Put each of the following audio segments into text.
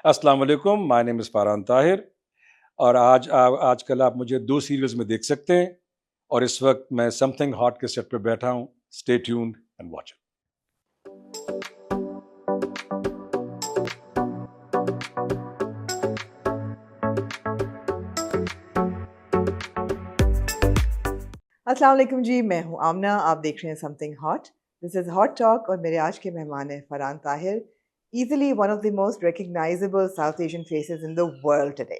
السلام علیکم، مائی نیم از فارحان طاہر، اور آج کل آپ مجھے 2 سیریلز میں دیکھ سکتے ہیں، اور اس وقت میں سم تھنگ ہاٹ کے سیٹ پہ بیٹھا ہوں. Stay tuned and watch it. السلام علیکم جی، میں ہوں آمنہ، آپ دیکھ رہے ہیں something hot. This is hot talk, اور میرے آج کے مہمان ہیں Farhan Tahir, easily one of the most recognisable South Asian faces in the world today.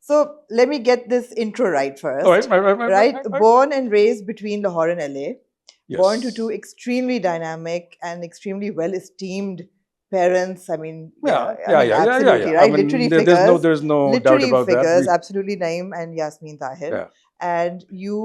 So let me get this intro right first. Right? Born and raised between Lahore and LA. Yes. Born to two extremely dynamic and extremely well-esteemed parents. I mean, absolutely, right? I mean, literary there's figures. no doubt Literary about figures, that. absolutely. Naeem and Yasmeen Tahir. Yeah. And you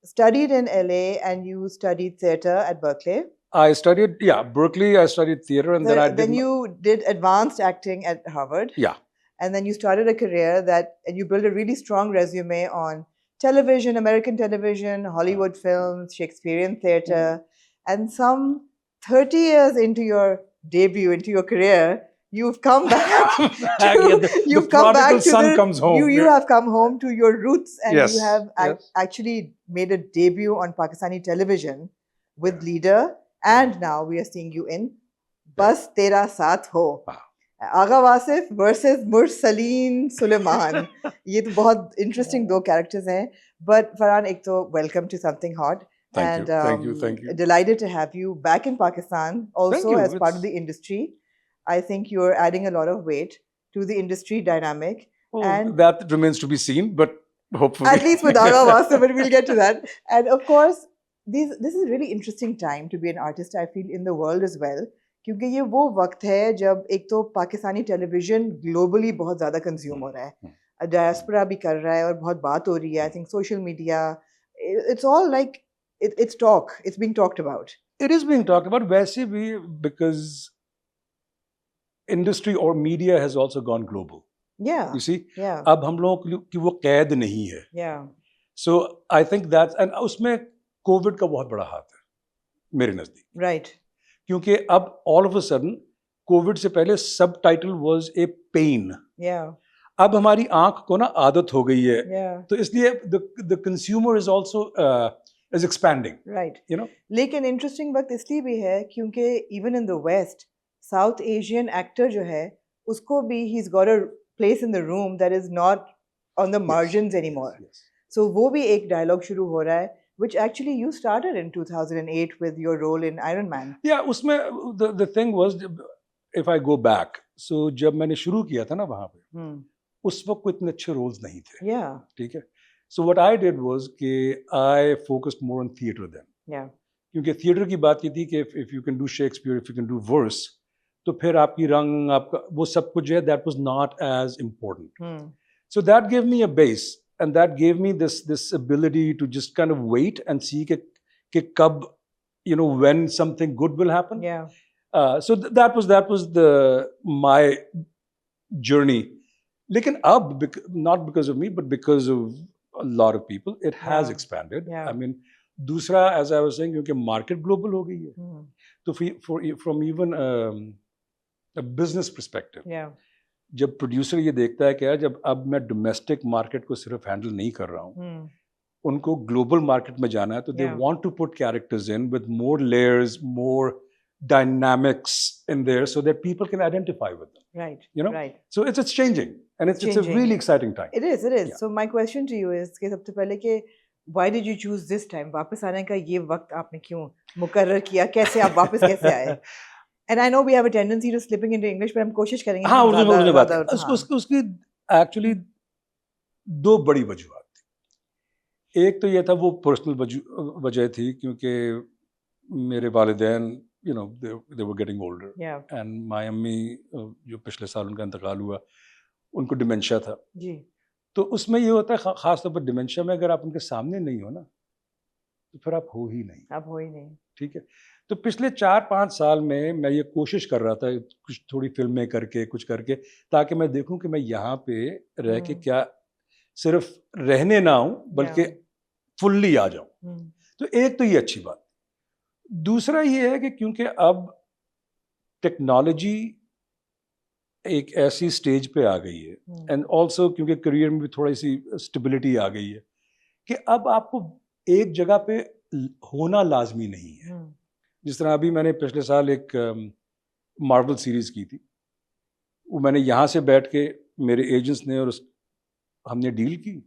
studied in LA and you studied theatre at Berkeley. I studied, Berkeley. I studied theater, and then you did advanced acting at Harvard. Yeah. And then you started a career and you built a really strong resume on television, American television, Hollywood films, Shakespearean theatre. And some 30 years into your debut, into your career, you've come back. You've come back to son comes home. You have come home to your roots, and Yes. you have actually made a debut on Pakistani television with Leader, and now we are seeing you in Bas Tera Saath Ho. Wow. Agha Wasif versus Mursaleen Suleman. یہ تو بہت interesting 2 characters ہیں. But Farhan, ایک تو welcome to something hot, Thank you. delighted to have you back in Pakistan also as part of the industry. I think you're adding a lot of weight to the industry dynamic. And that remains to be seen, but hopefully. At least with Agha Wasif, but we'll get to that. And of course, this is a really interesting time to be an artist, I feel, in the world as well. کیونکہ یہ وہ وقت ہے جب ایک تو پاکستانی ٹیلی vision globally بہت زیادہ کنزیوم ہو رہا ہے، ڈائسپورا بھی کر رہا ہے، اور بہت بات ہو رہی ہے. I think social media, it's all like it's talk, it's being talked about. It is being talked about ویسے بھی، بیکاز انڈسٹری اور media has also gone global. You see, اب ہم لوگوں کی وہ قید نہیں ہے. So I think that's, and اس میں کووڈ کا بہت بڑا ہاتھ ہے میرے نزدیک. رائٹ. کیونکہ اب all of a sudden Covid سے پہلے سب ٹائٹل واز اے پین. اب ہماری آنکھ کو نا عادت ہو گئی ہے، تو اس لیے the consumer is also is expanding. Right. You know. لیکن انٹرسٹنگ وقت اس لیے بھی ہے کیونکہ even in the West, South Asian actor جو ہے اس کو بھی he is got a place in the room that is not on the margins any more. So وہ بھی ایک ڈائلاگ شروع ہو رہا ہے which actually you started in 2008 with your role in Iron Man. Yeah, usme the thing was, if I go back, so jab maine shuru kiya tha na wahan pe, us waqt koi itne achhe roles nahi the. Yeah. theek hai. So what I did was ki I focused more on theatre then. Yeah. kyunki theatre ki baat ye thi ki if you can do Shakespeare, if you can do verse, to phir aapki rang, aapka wo sab kuch hai, that was not as important. So that gave me a base. And that gave me this ability to just kind of wait and see کہ کب, you know, when something good will happen. Yeah. So that was my journey. لیکن اب, not because of me, but because of a lot of people, it has expanded. Yeah. I mean, دوسرا, as I was saying, کیونکہ market global ہو گئی ہے, تو from even a business perspective. Yeah. جب producer یہ دیکھتا ہے کہ جب اب میں ڈومیسٹک مارکیٹ کو صرف ہینڈل نہیں کر رہا ہوں, ان کو گلوبل مارکیٹ میں جانا ہے, تو they want to put characters in with more layers, more dynamics in there, so that people can identify with them. Right. You know? Right. So it's changing, and it's a really exciting time. It is. Yeah. So my question to you is کہ سب سے پہلے کہ why did you choose this time؟ واپس آنے کا یہ وقت آپ نے کیوں مقرر کیا؟ کیسے آپ واپس کیسے آئے؟ And I know we have a tendency to slipping into English, but ہم کوشش کریں گے. ہاں, اردو میں بات کریں. اس کی ایکچولی 2 بڑی وجوہات تھی. ایک تو یہ تھا, وہ پرسنل وجہ تھی, کیونکہ میرے والدین, you know, they were getting older. Yeah. And my امی جو پچھلے سال ان کا انتقال ہوا, ان کو ڈیمنشیا تھا. جی. تو اس میں یہ ہوتا ہے, خاص طور پر ڈیمنشیا میں, اگر آپ ان کے سامنے نہیں ہو نا, تو پھر آپ ہو ہی نہیں. آپ ہو ہی نہیں. ٹھیک ہے. تو پچھلے 4-5 سال میں یہ کوشش کر رہا تھا, کچھ تھوڑی فلمیں کر کے, کچھ کر کے, تاکہ میں دیکھوں کہ میں یہاں پہ رہ کے کیا صرف رہنے نہ آؤں, بلکہ فلی آ جاؤں. تو ایک تو یہ اچھی بات. دوسرا یہ ہے کہ کیونکہ اب ٹیکنالوجی ایک ایسی اسٹیج پہ آ گئی ہے, اینڈ آلسو کیونکہ کریئر میں بھی تھوڑی سی اسٹیبلٹی آ گئی ہے, کہ اب آپ کو ایک جگہ پہ ہونا لازمی نہیں ہے. جس طرح ابھی میں نے پچھلے سال ایک مارول سیریز کی تھی, وہ میں نے یہاں سے بیٹھ کے میرے ایجنٹس نے اور ہم نے ڈیل کی,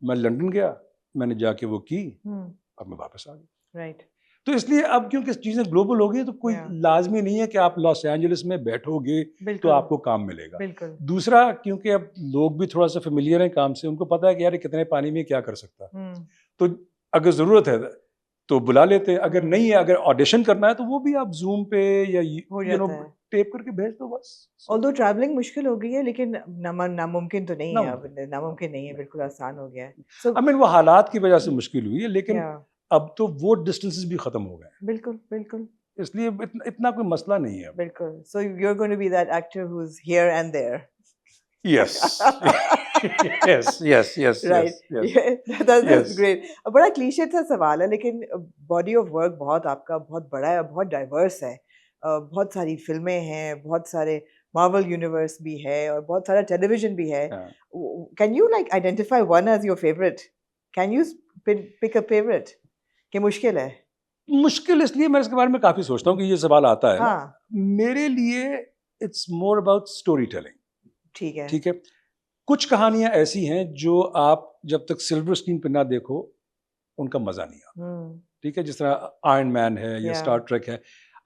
میں لنڈن گیا, میں نے جا کے وہ کی, اب میں واپس آ گیا. رائٹ. تو اس لیے اب کیونکہ چیزیں گلوبل ہو گئی تو کوئی لازمی نہیں ہے کہ آپ لاس اینجلس میں بیٹھو گے تو آپ کو کام ملے گا. دوسرا کیونکہ اب لوگ بھی تھوڑا سا فیملیئر ہیں کام سے, ان کو پتا ہے کہ یار کتنے پانی میں کیا کر سکتا ہے, تو اگر ضرورت ہے تو بلا لیتے ہیں, اگر نہیں ہے, اگر آڈیشن کرنا ہے تو وہ بھی آپ زوم پہ یا ٹیپ کر کے بھیج دو بس. although ٹریولنگ مشکل ہو گئی ہے لیکن ناممکن تو نہیں ہے, اب ناممکن نہیں ہے, بالکل آسان ہو گیا ہے. I mean وہ حالات کی وجہ سے مشکل ہوئی ہے, لیکن اب تو وہ ڈسٹینسز بھی ختم ہو گئے ہیں. بالکل بالکل, اس لیے اتنا کوئی مسئلہ نہیں ہے. بالکل. So you're going to be that actor who's here and there. Yes. yes. Right. That's great. بڑا کلیشے تھا سوال ہے, لیکن باڈی آف ورک بہت آپ کا بہت بڑا ہے, بہت ڈائیورس ہے, بہت ساری فلمیں ہیں, بہت سارے مارول یونیورس بھی ہے, اور بہت سارا ٹیلی ویژن بھی ہے. Can you like identify one as your favorite? Can you pick a favorite? کہ مشکل ہے. مشکل اس لیے میں اس کے بارے میں کافی سوچتا ہوں کہ یہ سوال آتا ہے. میرے لیے it's more about storytelling. ٹھیک ہے, کچھ کہانیاں ایسی ہیں جو آپ جب تک سلور اسکرین پہ نہ دیکھو ان کا مزہ نہیں آتا. ٹھیک ہے, جس طرح آئرن مین ہے یا اسٹار ٹریک ہے,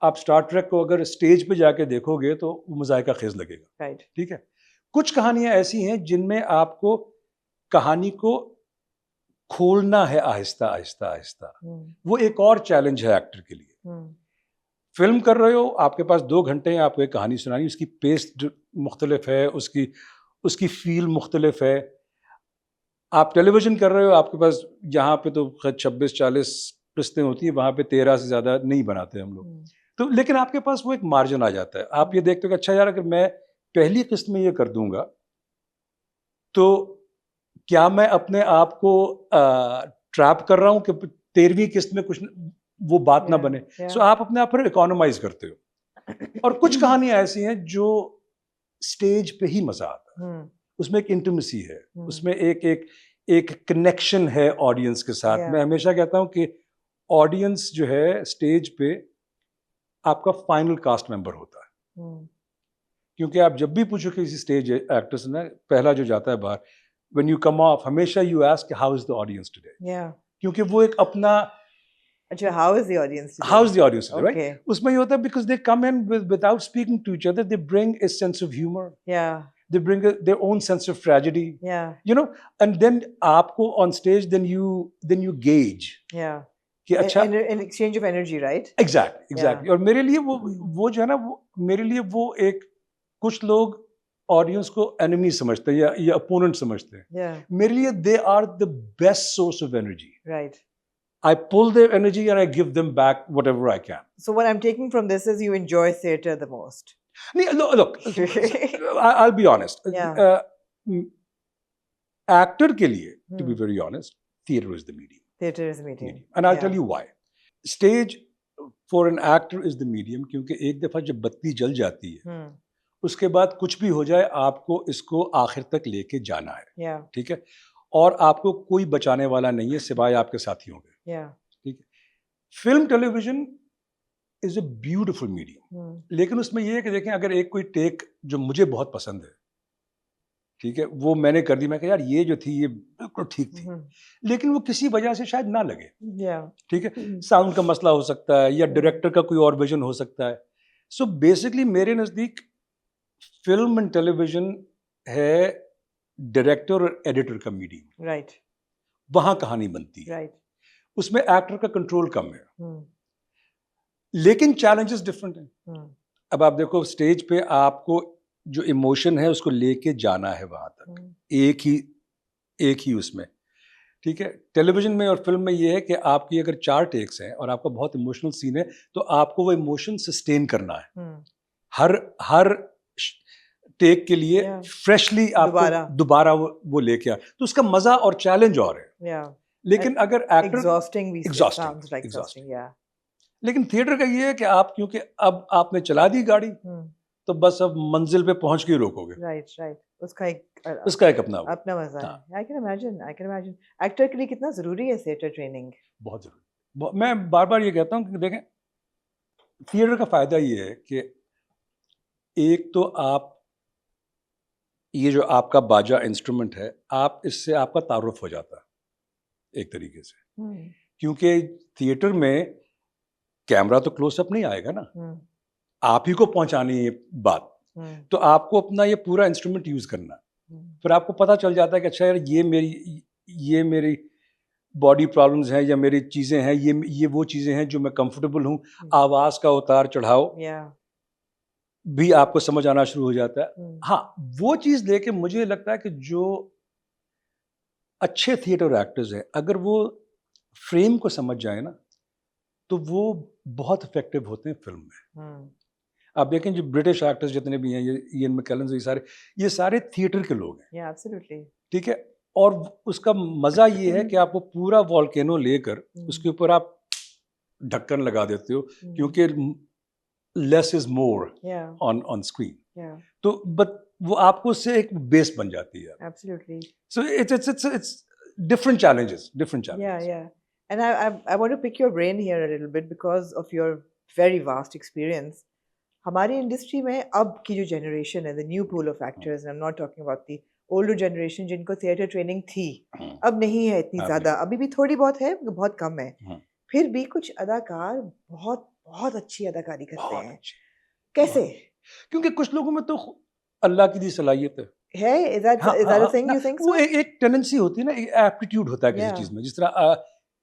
آپ اسٹار ٹریک کو اگر اسٹیج پہ جا کے دیکھو گے تو وہ مذائقہ خیز لگے گا. ٹھیک ہے, کچھ کہانیاں ایسی ہیں جن میں آپ کو کہانی کو کھولنا ہے آہستہ آہستہ آہستہ. وہ ایک اور چیلنج ہے ایکٹر کے لیے. فلم کر رہے ہو, آپ کے پاس 2 گھنٹے ہیں, آپ کو ایک کہانی سنانی, اس کی پیس مختلف ہے, اس کی فیل مختلف ہے. آپ ٹیلی ویژن کر رہے ہو, آپ کے پاس یہاں پہ تو 26-40 قسطیں ہوتی ہیں, وہاں پہ 13 سے زیادہ نہیں بناتے ہم لوگ. تو لیکن آپ کے پاس وہ ایک مارجن آ جاتا ہے. آپ یہ دیکھتے ہو کہ اچھا یار اگر میں پہلی قسط میں یہ کر دوں گا تو کیا میں اپنے آپ کو ٹریپ کر رہا ہوں کہ 13ویں قسط میں کچھ وہ بات نہ بنے. سو آپ اپنے آپ پر اکانومائز کرتے ہو. اور کچھ کہانیاں ایسی ہیں جو اسٹیج پہ ہی مزہ آتا ہے, اس میں ایک انٹیمیسی ہے, اس میں ایک کنیکشن ہے آڈینس کے ساتھ. میں ہمیشہ کہتا ہوں کہ آڈینس جو ہے اسٹیج پہ آپ کا فائنل کاسٹ ممبر ہوتا ہے. کیونکہ آپ جب بھی پوچھو کہ کسی اسٹیج ایکٹر سے نا, پہلا جو جاتا ہے باہر, when you come off ہمیشہ you ask how is the audience today. کیونکہ وہ ایک اپنا how is the audience today, right? اس میں یہ ہوتا ہے because they come in without speaking to each other, they bring a sense of humor. They bring their own sense of tragedy. You know, and then آپ کو on stage then you gauge. کہ اچھا an exchange of energy, right? Exactly. اور میرے لیے وہ جو ہے نا, وہ میرے لیے وہ ایک کچھ لوگ آڈینس کو انیمی سمجھتے ہیں یا اپوننٹ سمجھتے ہیں. میرے لیے they are the best source of energy. Right. I pull their energy and I give them back whatever I can. So what I'm taking from this is you enjoy theatre the most. Look, I'll be honest. Actor کے لیے, to be very honest, theatre is the medium. Theatre is the medium. And I'll tell you why. Stage for an actor is the medium کیونکہ ایک دفعہ جب بتی جل جاتی ہے, اس کے بعد کچھ بھی ہو جائے آپ کو اس کو آخر تک لے کے جانا ہے. ٹھیک ہے, اور آپ کو کوئی بچانے والا نہیں ہے سوائے آپ کے ساتھیوں کے. ٹھیک ہے, film television is a beautiful medium. لیکن اس میں یہ ہے کہ دیکھیں, اگر ایک کوئی ٹیک جو مجھے بہت پسند ہے, ٹھیک ہے, وہ میں نے کر دی, میں کہا یار یہ جو تھی یہ بالکل ٹھیک تھی, لیکن وہ کسی وجہ سے شاید نہ لگے. ٹھیک ہے, ساؤنڈ کا مسئلہ ہو سکتا ہے یا ڈائریکٹر کا کوئی اور ویژن ہو سکتا ہے. سو بیسکلی میرے نزدیک فلم اینڈ ٹیلی ویژن ہے ڈائریکٹر اور ایڈیٹر کا میڈیم. رائٹ. وہاں کہانی بنتی ہے. رائٹ. اس میں ایکٹر کا کنٹرول کم ہے, لیکن چیلنجز ڈفرینٹ ہیں. اب آپ دیکھو اسٹیج پہ آپ کو جو ایموشن ہے اس کو لے کے جانا ہے وہاں تک, ایک ہی اس میں. ٹھیک ہے, ٹیلی ویژن میں اور فلم میں یہ ہے کہ آپ کی اگر 4 ٹیکس ہیں اور آپ کا بہت ایموشنل سین ہے تو آپ کو وہ ایموشن سسٹین کرنا ہے. ہر ٹیک کے لیے فریشلی آپ دوبارہ وہ لے کے آ, تو اس کا مزہ اور چیلنج اور ہے. لیکن اگر ایکٹر لیکن تھیٹر کا یہ ہے کہ آپ کیونکہ اب آپ نے چلا دی گاڑی, تو بس اب منزل پہ پہنچ کے ہی روکو گے. رائٹ رائٹ, اس کا ایک اپنا مزہ ہے. آئی کین امیجن ایکٹر کے لیے کتنا ضروری ہے تھیٹر ٹریننگ. بہت ضروری. میں بار بار یہ کہتا ہوں کہ دیکھیں تھیٹر کا فائدہ یہ ہے کہ ایک تو آپ یہ جو آپ کا باجا انسٹرومنٹ ہے, آپ اس سے آپ کا تعارف ہو جاتا ہے ایک طریقے سے, کیونکہ تھیٹر میں کیمرہ تو کلوز اپ نہیں آئے گا نا, آپ ہی کو پہنچانی ہے بات, تو آپ کو اپنا یہ پورا انسٹرومنٹ یوز کرنا ہے. پھر آپ کو پتہ چل جاتا ہے کہ اچھا یار یہ میری باڈی پرابلمز ہیں یا میری چیزیں ہیں, یہ وہ چیزیں ہیں جو میں کمفرٹیبل ہوں. آواز کا اتار چڑھاؤ بھی آپ کو سمجھ آنا شروع ہو جاتا ہے. ہاں وہ چیز لے کے مجھے لگتا ہے کہ جو اچھے تھیٹر ایکٹرز ہیں اگر وہ فریم کو سمجھ جائیں نا تو وہ بہت افیکٹو ہوتے ہیں فلم میں. آپ دیکھیں جو برٹش ایکٹرز جتنے بھی ہیں, یہ ایئن میکیلن, یہ سارے تھیٹر کے لوگ ہیں. ٹھیک ہے, اور اس کا مزہ یہ ہے کہ آپ وہ پورا والکینو لے کر اس کے اوپر آپ ڈھکن لگا دیتے ہو, کیونکہ لیس از مور آن اسکرین. تو بٹ وہ آپ کو اس سے ایک بیس بن جاتی ہے. So it's different challenges. And I want to pick your brain here a little bit because of your very vast experience. ہماری انڈسٹری میں اب کی جو جنریشن ہے, the new pool of actors, and I'm not talking about the older generation جن کو theatre training تھی, اب نہیں ہے اتنی زیادہ, ابھی بھی تھوڑی بہت ہے, بہت کم ہے. پھر بھی کچھ اداکار بہت بہت اچھی اداکاری کرتے ہیں. کیسے؟ کیونکہ کچھ لوگوں میں تو اللہ کی دی صلاحیت ہے. وہ ایک ٹینڈنسی ہوتی ہے نا, ایپٹیٹیوڈ ہوتا ہے کسی چیز میں. جس طرح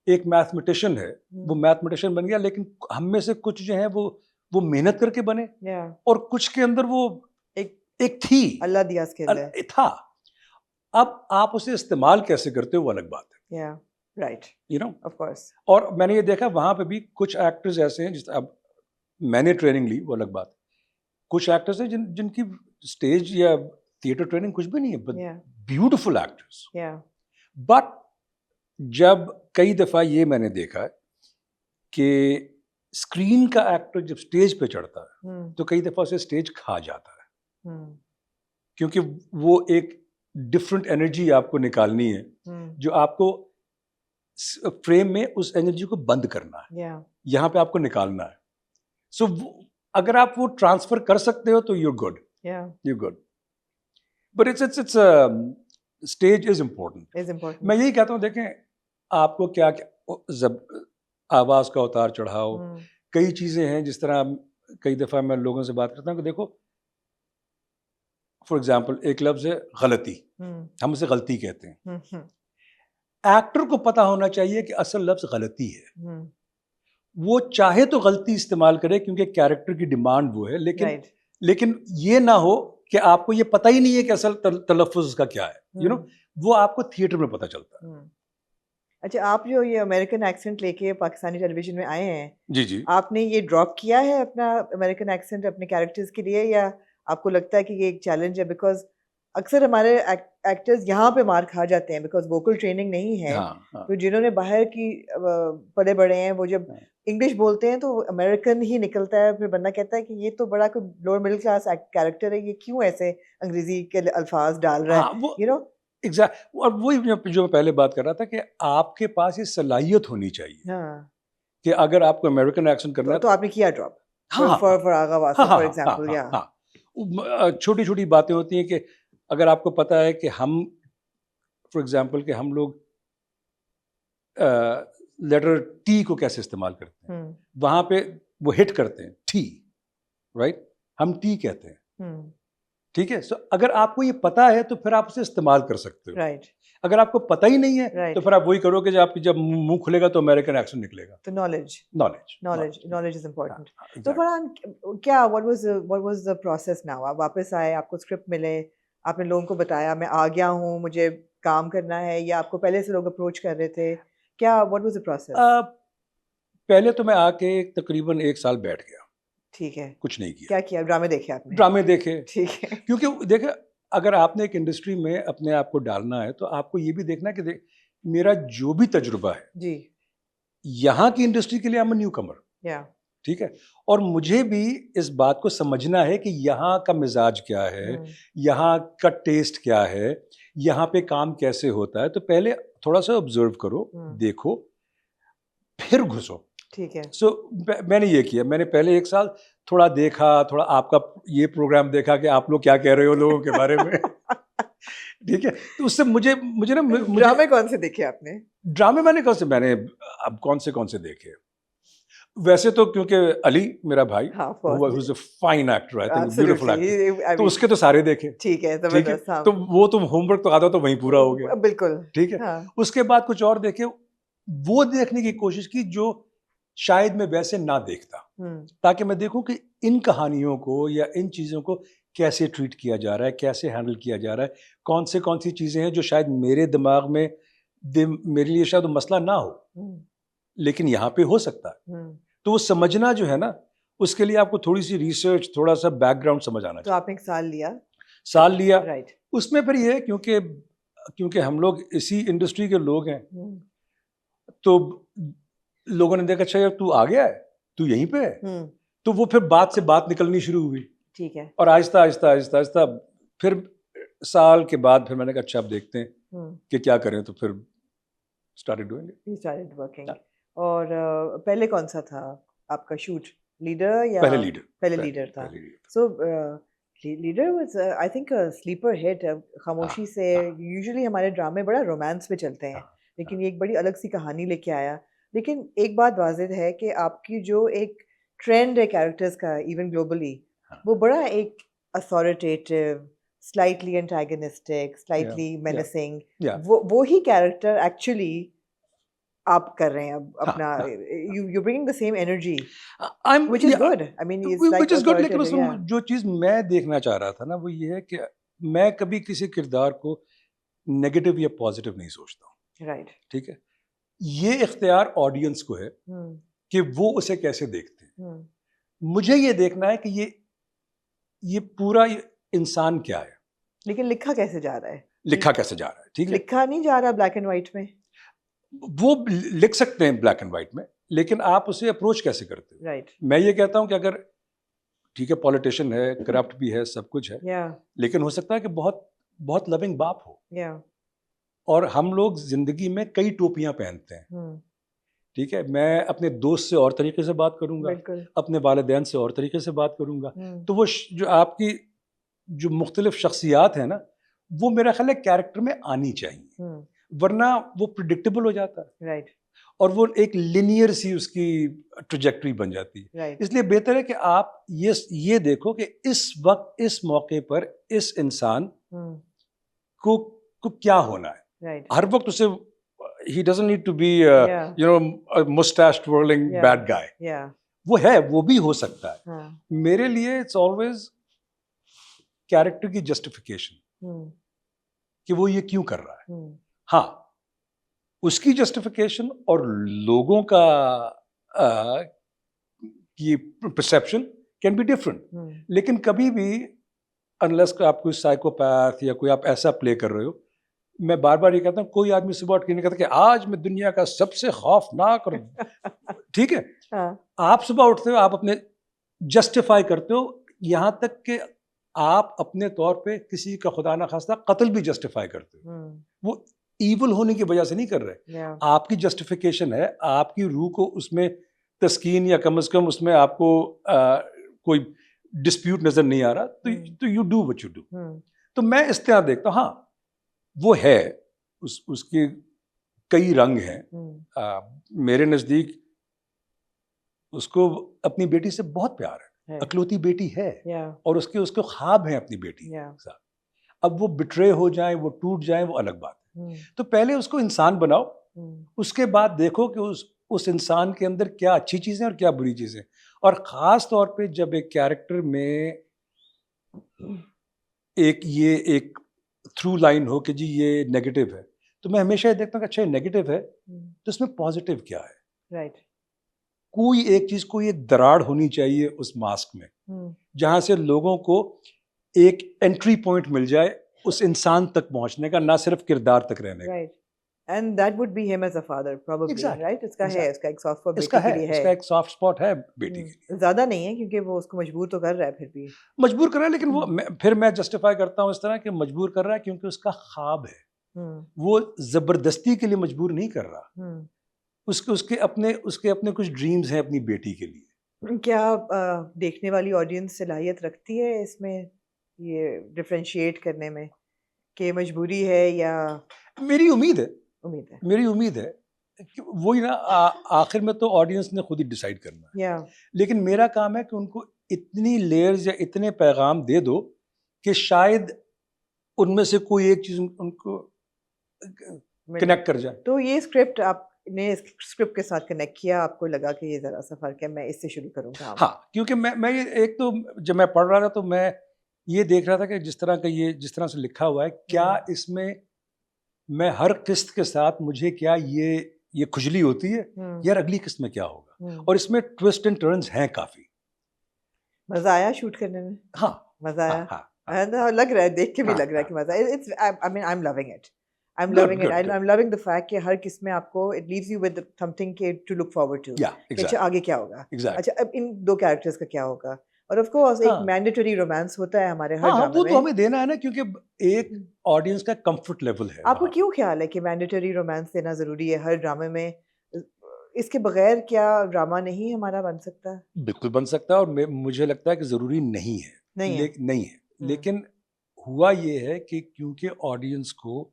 ایک میتھمیٹیشین ہے, وہ میتھمیٹیشین بن گیا, لیکن ہم میں سے کچھ جو ہیں وہ محنت کر کے بنے, اور کچھ کے اندر وہ ایک تھی, اللہ دیا تھا. اب آپ اسے استعمال کیسے کرتے ہو وہ الگ بات ہے. Right, you know, of course. اور میں نے یہ دیکھا وہاں پہ بھی کچھ ایکٹرز ایسے ہیں, جس اب میں نے ٹریننگ لی وہ الگ بات. کچھ ایکٹرز ہیں جن کی اسٹیج یا تھیٹر ٹریننگ کچھ بھی نہیں ہے, بٹ بیوٹیفل ایکٹرز. بٹ جب کئی دفعہ یہ میں نے دیکھا ہے کہ اسکرین کا ایکٹر جب اسٹیج پہ چڑھتا ہے تو کئی دفعہ اسے اسٹیج کھا جاتا ہے, کیونکہ وہ ایک ڈفرینٹ انرجی آپ کو نکالنی ہے جو آپ کو فریم میں اس انرجی کو بند کرنا ہے, یہاں پہ آپ کو نکالنا ہے. سو اگر آپ وہ ٹرانسفر کر سکتے ہو تو you good. But it's stage is important. میں یہی کہتا ہوں, دیکھیں آپ کو کیا آواز کا اتار چڑھاؤ, کئی چیزیں ہیں. جس طرح کئی دفعہ میں لوگوں سے بات کرتا ہوں کہ دیکھو فار ایگزامپل ایک لفظ ہے غلطی, ہم اسے غلطی کہتے ہیں. ایکٹر کو پتا ہونا چاہیے کہ اصل لفظ غلطی ہے. وہ چاہے تو غلطی استعمال کرے کیونکہ کیریکٹر کی ڈیمانڈ وہ ہے, لیکن یہ نہ ہو کہ آپ کو یہ پتہ ہی نہیں ہے کہ اصل تلفظ اس کا کیا ہے. یو نو, وہ آپ کو تھیٹر میں پتہ چلتا ہے. اچھا, آپ جو یہ امریکن ایکسنٹ لے کے پاکستانی ٹیلی ویژن میں آئے ہیں, جی آپ نے یہ ڈراپ کیا ہے اپنا امریکن ایکسنٹ اپنے کیریکٹرز کے لیے, یا آپ کو لگتا ہے کہ یہ ایک چیلنج ہے؟ بیکاز اکثر ہمارے ایکٹرز یہاں پہ مار کھا جاتے ہیں بیکاز ووکل ٹریننگ نہیں ہے. تو جنہوں نے باہر کی پلے بڑے ہیں وہ جب انگلش بولتے ہیں تو امریکن ہی نکلتا ہے. پھر بندہ کہتا ہے کہ یہ تو بڑا کوئی لوور مڈل کلاس کیریکٹر ہے, یہ کیوں ایسے انگریزی کے الفاظ ڈال رہا ہے, یو نو. اور وہی جو میں پہلے بات کر رہا تھا کہ آپ کے پاس یہ صلاحیت ہونی چاہیے کہ اگر آپ کو امریکن ایکسنٹ کرنا ہے تو آپ نے کیا drop for Agha Wasif for example. چھوٹی چھوٹی باتیں ہوتی ہیں کہ اگر آپ کو پتہ ہے کہ ہم فار ایگزامپل کہ ہم لوگ لیٹر ٹی کو کیسے استعمال کرتے ہیں, وہاں پہ وہ ہٹ کرتے ہیں ٹی, رائٹ, ہم ٹی کہتے ہیں. ٹھیک ہے, سو اگر آپ کو یہ پتا ہے تو پھر آپ اسے استعمال کر سکتے ہو. اگر آپ کو پتہ ہی نہیں ہے تو پھر آپ وہی کرو کہ جب منہ کھلے گا تو امریکن ایکسنٹ نکلے گا. تو نالج از امپورٹنٹ. تو فرحان کیا what was the process now? آپ واپس آئے, آپ کو اسکرپٹ ملے, آپ نے لوگوں کو بتایا میں آ گیا ہوں, مجھے کام کرنا ہے, یا آپ کو پہلے سے لوگ اپروچ کر رہے تھے, کیا what was the process? پہلے تو میں آ کے تقریباً 1 سال بیٹھ گیا. ٹھیک ہے, کچھ نہیں کیا. کیا کیا؟ ڈرامے دیکھے آپ نے؟ ڈرامے دیکھے. ٹھیک ہے, کیونکہ دیکھیں اگر آپ نے ایک انڈسٹری میں اپنے آپ کو ڈالنا ہے تو آپ کو یہ بھی دیکھنا ہے کہ میرا جو بھی تجربہ ہے جی یہاں کی انڈسٹری کے لیے I'm a نیو کمر. ٹھیک ہے. اور مجھے بھی اس بات کو سمجھنا ہے کہ یہاں کا مزاج کیا ہے, یہاں کا ٹیسٹ کیا ہے, یہاں پہ کام کیسے ہوتا ہے. تو پہلے تھوڑا سا آبزرو کرو, دیکھو, پھر گھسو. ٹھیک ہے. سو میں نے یہ کیا, میں نے پہلے 1 سال تھوڑا دیکھا, تھوڑا آپ کا یہ پروگرام دیکھا کہ آپ لوگ کیا کہہ رہے ہو لوگوں کے بارے میں. ٹھیک ہے. تو اس سے مجھے نا ڈرامے کون سے دیکھے آپ نے؟ ڈرامے میں نے اب کون سے دیکھے. ویسے تو کیونکہ علی میرا بھائی was a fine actor, I think beautiful actor, تو اس کے تو سارے دیکھے. ٹھیک ہے, زبردست. تو وہ تو ہوم ورک تو آتا تو وہیں پورا ہو گیا. بالکل ٹھیک ہے. اس کے بعد کچھ اور دیکھے, وہ دیکھنے کی کوشش کی جو شاید میں ویسے نہ دیکھتا, تاکہ میں دیکھوں کہ ان کہانیوں کو یا ان چیزوں کو کیسے ٹریٹ کیا جا رہا ہے, کیسے ہینڈل کیا جا رہا ہے, کون سی چیزیں ہیں جو شاید میرے دماغ میں میرے لیے شاید وہ مسئلہ نہ ہو لیکن یہاں پہ ہو سکتا ہے. تو وہ سمجھنا جو ہے نا, اس کے لیے آپ کو تھوڑی سی ریسرچ, تھوڑا سا بیک گراؤنڈ سمجھ آنا چاہیے. تو آپ نے 1 سال لیا. رائٹ. اس میں پھر یہ ہے کیونکہ ہم لوگ اسی انڈسٹری کے لوگ ہیں, تو لوگوں نے دیکھا اچھا یار تو آ گیا ہے, تو یہیں پہ ہے, تو وہ پھر بات سے بات نکلنی شروع ہوئی. ٹھیک ہے. اور آہستہ آہستہ پھر سال کے بعد پھر میں نے کہا اچھا اب دیکھتے ہیں کہ کیا کریں, تو پھر اسٹارٹڈ ڈوئنگ اٹ. اور پہلے کون سا تھا آپ کا شوٹ, لیڈر یا پہلے لیڈر تھا؟ So leader was I think sleeper hit. خاموشی سے یوزلی ہمارے ڈرامے بڑا رومانس میں چلتے ہیں, لیکن یہ ایک بڑی الگ سی کہانی لے کے آیا. لیکن ایک بات واضح ہے کہ آپ کی جو ایک ٹرینڈ ہے کیریکٹرز کا ایون گلوبلی, وہ بڑا ایک اتھارٹیٹیو, سلائٹلی اینٹاگنسٹک, سلائٹلی مینسنگ, وہی کیریکٹر ایکچولی آپ کر رہے ہیں اب اپنا. You bringing the same energy which is good. I mean it's like which is good. لیکن اس میں جو چیز میں دیکھنا چاہ رہا تھا نا, وہ یہ ہے کہ میں کبھی کسی کردار کو نیگیٹو یا پازیٹیو نہیں سوچتا ہوں. رائٹ. ٹھیک ہے. یہ اختیار آڈینس کو ہے کہ وہ اسے کیسے دیکھتے ہیں. مجھے یہ دیکھنا ہے کہ یہ پورا انسان کیا ہے, لیکن لکھا کیسے جا رہا ہے. ٹھیک ہے. لکھا نہیں جا رہا بلیک اینڈ وائٹ میں. وہ لکھ سکتے ہیں بلیک اینڈ وائٹ میں, لیکن آپ اسے اپروچ کیسے کرتے ہیں. رائٹ. میں یہ کہتا ہوں کہ اگر ٹھیک ہے پولیٹیشین ہے, کرپٹ بھی ہے, سب کچھ ہے, لیکن ہو سکتا ہے کہ بہت بہت لونگ باپ ہو. اور ہم لوگ زندگی میں کئی ٹوپیاں پہنتے ہیں. ٹھیک ہے. میں اپنے دوست سے اور طریقے سے بات کروں گا, اپنے والدین سے اور طریقے سے بات کروں گا. تو وہ جو آپ کی جو مختلف شخصیات ہیں نا, وہ میرا خیال ہے کیریکٹر میں آنی چاہیے, ورنہ وہ پریڈکٹیبل ہو جاتا ہے. رائٹ. اور وہ ایک لینئر سی اس کی ٹریجیکٹری بن جاتی ہے. اس لیے بہتر ہے کہ آپ یہ دیکھو کہ اس وقت اس موقع پر اس انسان کو کیا ہونا ہے. ہر وقت اسے he doesn't need to be a mustache twirling bad guy. وہ ہے, وہ بھی ہو سکتا ہے. میرے لیے it's always کیریکٹر کی جسٹیفیکیشن کہ وہ یہ کیوں کر رہا ہے. ہاں, اس کی جسٹیفیکیشن اور لوگوں کا یہ پرسیپشن کین بی ڈفرنٹ. لیکن کبھی بھی انلیس کہ آپ کوئی سائیکوپیتھ یا کوئی آپ ایسا پلے کر رہے ہو, میں بار بار یہ کہتا ہوں کوئی آدمی صبح اٹھ کے نہیں کہتا کہ آج میں دنیا کا سب سے خوفناک ٹھیک ہے. آپ صبح اٹھتے ہو, آپ اپنے جسٹیفائی کرتے ہو, یہاں تک کہ آپ اپنے طور پہ کسی کا خدا نخواستہ قتل بھی جسٹیفائی کرتے ہو. وہ ایول ہونے کی وجہ سے نہیں کر رہے, آپ کی جسٹیفیکیشن ہے, آپ کی روح کو اس میں تسکین یا کم از کم اس میں آپ کو کوئی ڈسپیوٹ نظر نہیں آ رہا, تو you do what you do. تو میں اس طرح دیکھتا ہوں. ہاں وہ ہے, اس کے کئی رنگ ہیں. میرے نزدیک اس کو اپنی بیٹی سے بہت پیار ہے, اکلوتی بیٹی ہے, اور اس کے خواب ہیں اپنی بیٹی کے ساتھ. اب وہ بٹرے ہو جائیں, وہ ٹوٹ جائیں, وہ الگ بات ہے. تو پہلے اس کو انسان بناؤ, اس کے بعد دیکھو کہ اس انسان کے اندر کیا اچھی چیزیں اور کیا بری چیزیں. اور خاص طور پہ جب ایک کیریکٹر میں ایک تھرو لائن ہو کہ جی یہ نیگیٹو ہے, تو میں ہمیشہ یہ دیکھتا ہوں کہ اچھا یہ نیگیٹو ہے تو اس میں پازیٹیو کیا ہے. رائٹ. کوئی ایک چیز, کوئی ایک دراڑ ہونی چاہیے اس ماسک میں, جہاں سے لوگوں کو ایک انٹری پوائنٹ مل جائے اس انسان تک پہنچنے کا, نہ صرف کردار تک رہنے کا. And that would be him as a father, probably, Exactly, right? اس کا ہے, exactly. اس کا ایک soft spot اس کا بیٹی ہے, کے لیے اس ہے. کا ایک سافٹ اسپاٹ ہے بیٹی کے لیے. زیادہ نہیں ہے کیونکہ وہ اس کو مجبور تو کر رہا ہے پھر بھی. مجبور کر رہا ہے, لیکن وہ پھر میں جسٹیفائی کرتا ہوں اس طرح کہ مجبور کر رہا ہے کیونکہ اس کا خواب ہے. وہ زبردستی کے لیے مجبور نہیں کر رہا. اس کے اپنے کچھ ڈریمز ہیں اپنی بیٹی کے لیے. کیا دیکھنے والی آڈینس صلاحیت رکھتی ہے اس میں یہ ڈفرینشیٹ کرنے میں کہ مجبوری ہے یا؟ میری امید ہے, امید ہے, میری امید ہے کہ وہی نا, آخر میں تو آڈینس نے خود ہی ڈیسائیڈ کرنا ہے. لیکن میرا کام ہے کہ ان کو اتنی لیئرز یا اتنے پیغام دے دو کہ شاید ان میں سے کوئی ایک چیز ان کو کنیکٹ کر جائے. تو یہ اسکرپٹ آپ نے اسکرپٹ کے ساتھ کنیکٹ کیا, آپ کو لگا کہ یہ ذرا سا فرق ہے, میں اس سے شروع کروں گا. ہاں, کیونکہ میں ایک تو جب میں پڑھ رہا تھا تو میں یہ دیکھ رہا تھا کہ جس طرح سے لکھا ہوا ہے, کیا اس میں ہر قسط کے ساتھ مجھے کیا یہ کھجلی ہوتی ہے, یار اگلی قسط میں کیا ہوگا. اور اس میں ٹوسٹ اینڈ ٹرنز ہیں کافی. مزہ آیا شوٹ کرنے میں؟ ہاں مزہ آیا, لگ رہا ہے, دیکھ کے بھی لگ رہا ہے کہ مزہ آیا. I mean I'm loving it. I'm loving it. I'm loving the fact کہ ہر قسم میں آپ کو it leaves you with something to look forward to. اچھا آگے کیا ہوگا, اچھا اب ان دو کیریکٹرز کا کیا ہوگا. اور آف کورس ایک مینڈیٹری رومانس ہوتا ہے ہمارے ہر ڈرامے میں. وہ تو ہمیں دینا ہے نا, کیونکہ ایک آڈینس کا کمفرٹ لیول ہے. آپ کو کیوں خیال ہے کہ مینڈیٹری رومانس دینا ضروری ہے ہر ڈرامے میں؟ اس کے بغیر کیا ڈرامہ نہیں ہمارا بن سکتا؟ بالکل بن سکتا ہے, اور مجھے لگتا ہے کہ ضروری نہیں ہے. نہیں ہے, لیکن ہوا یہ ہے کہ کیونکہ آڈینس کو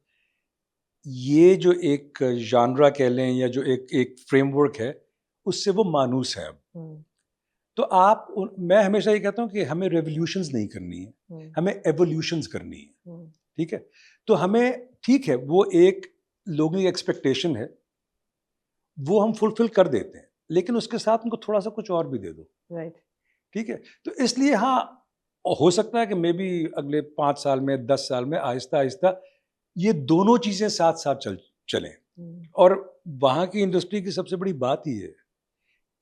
یہ جو ایک ژانرا کہہ لیں یا جو ایک فریم ورک ہے اس سے وہ مانوس ہے. اب تو میں ہمیشہ یہ کہتا ہوں کہ ہمیں ریولیوشنز نہیں کرنی ہے, ہمیں ایولیوشنز کرنی ہے. ٹھیک ہے, تو ہمیں ٹھیک ہے وہ ایک لوگوں کی ایکسپیکٹیشن ہے, وہ ہم فلفل کر دیتے ہیں, لیکن اس کے ساتھ ان کو تھوڑا سا کچھ اور بھی دے دو. ٹھیک ہے, تو اس لیے ہاں ہو سکتا ہے کہ مے بی اگلے 5 سال میں 10 سال میں آہستہ آہستہ یہ دونوں چیزیں ساتھ ساتھ چلیں. اور وہاں کی انڈسٹری کی سب سے بڑی بات یہ ہے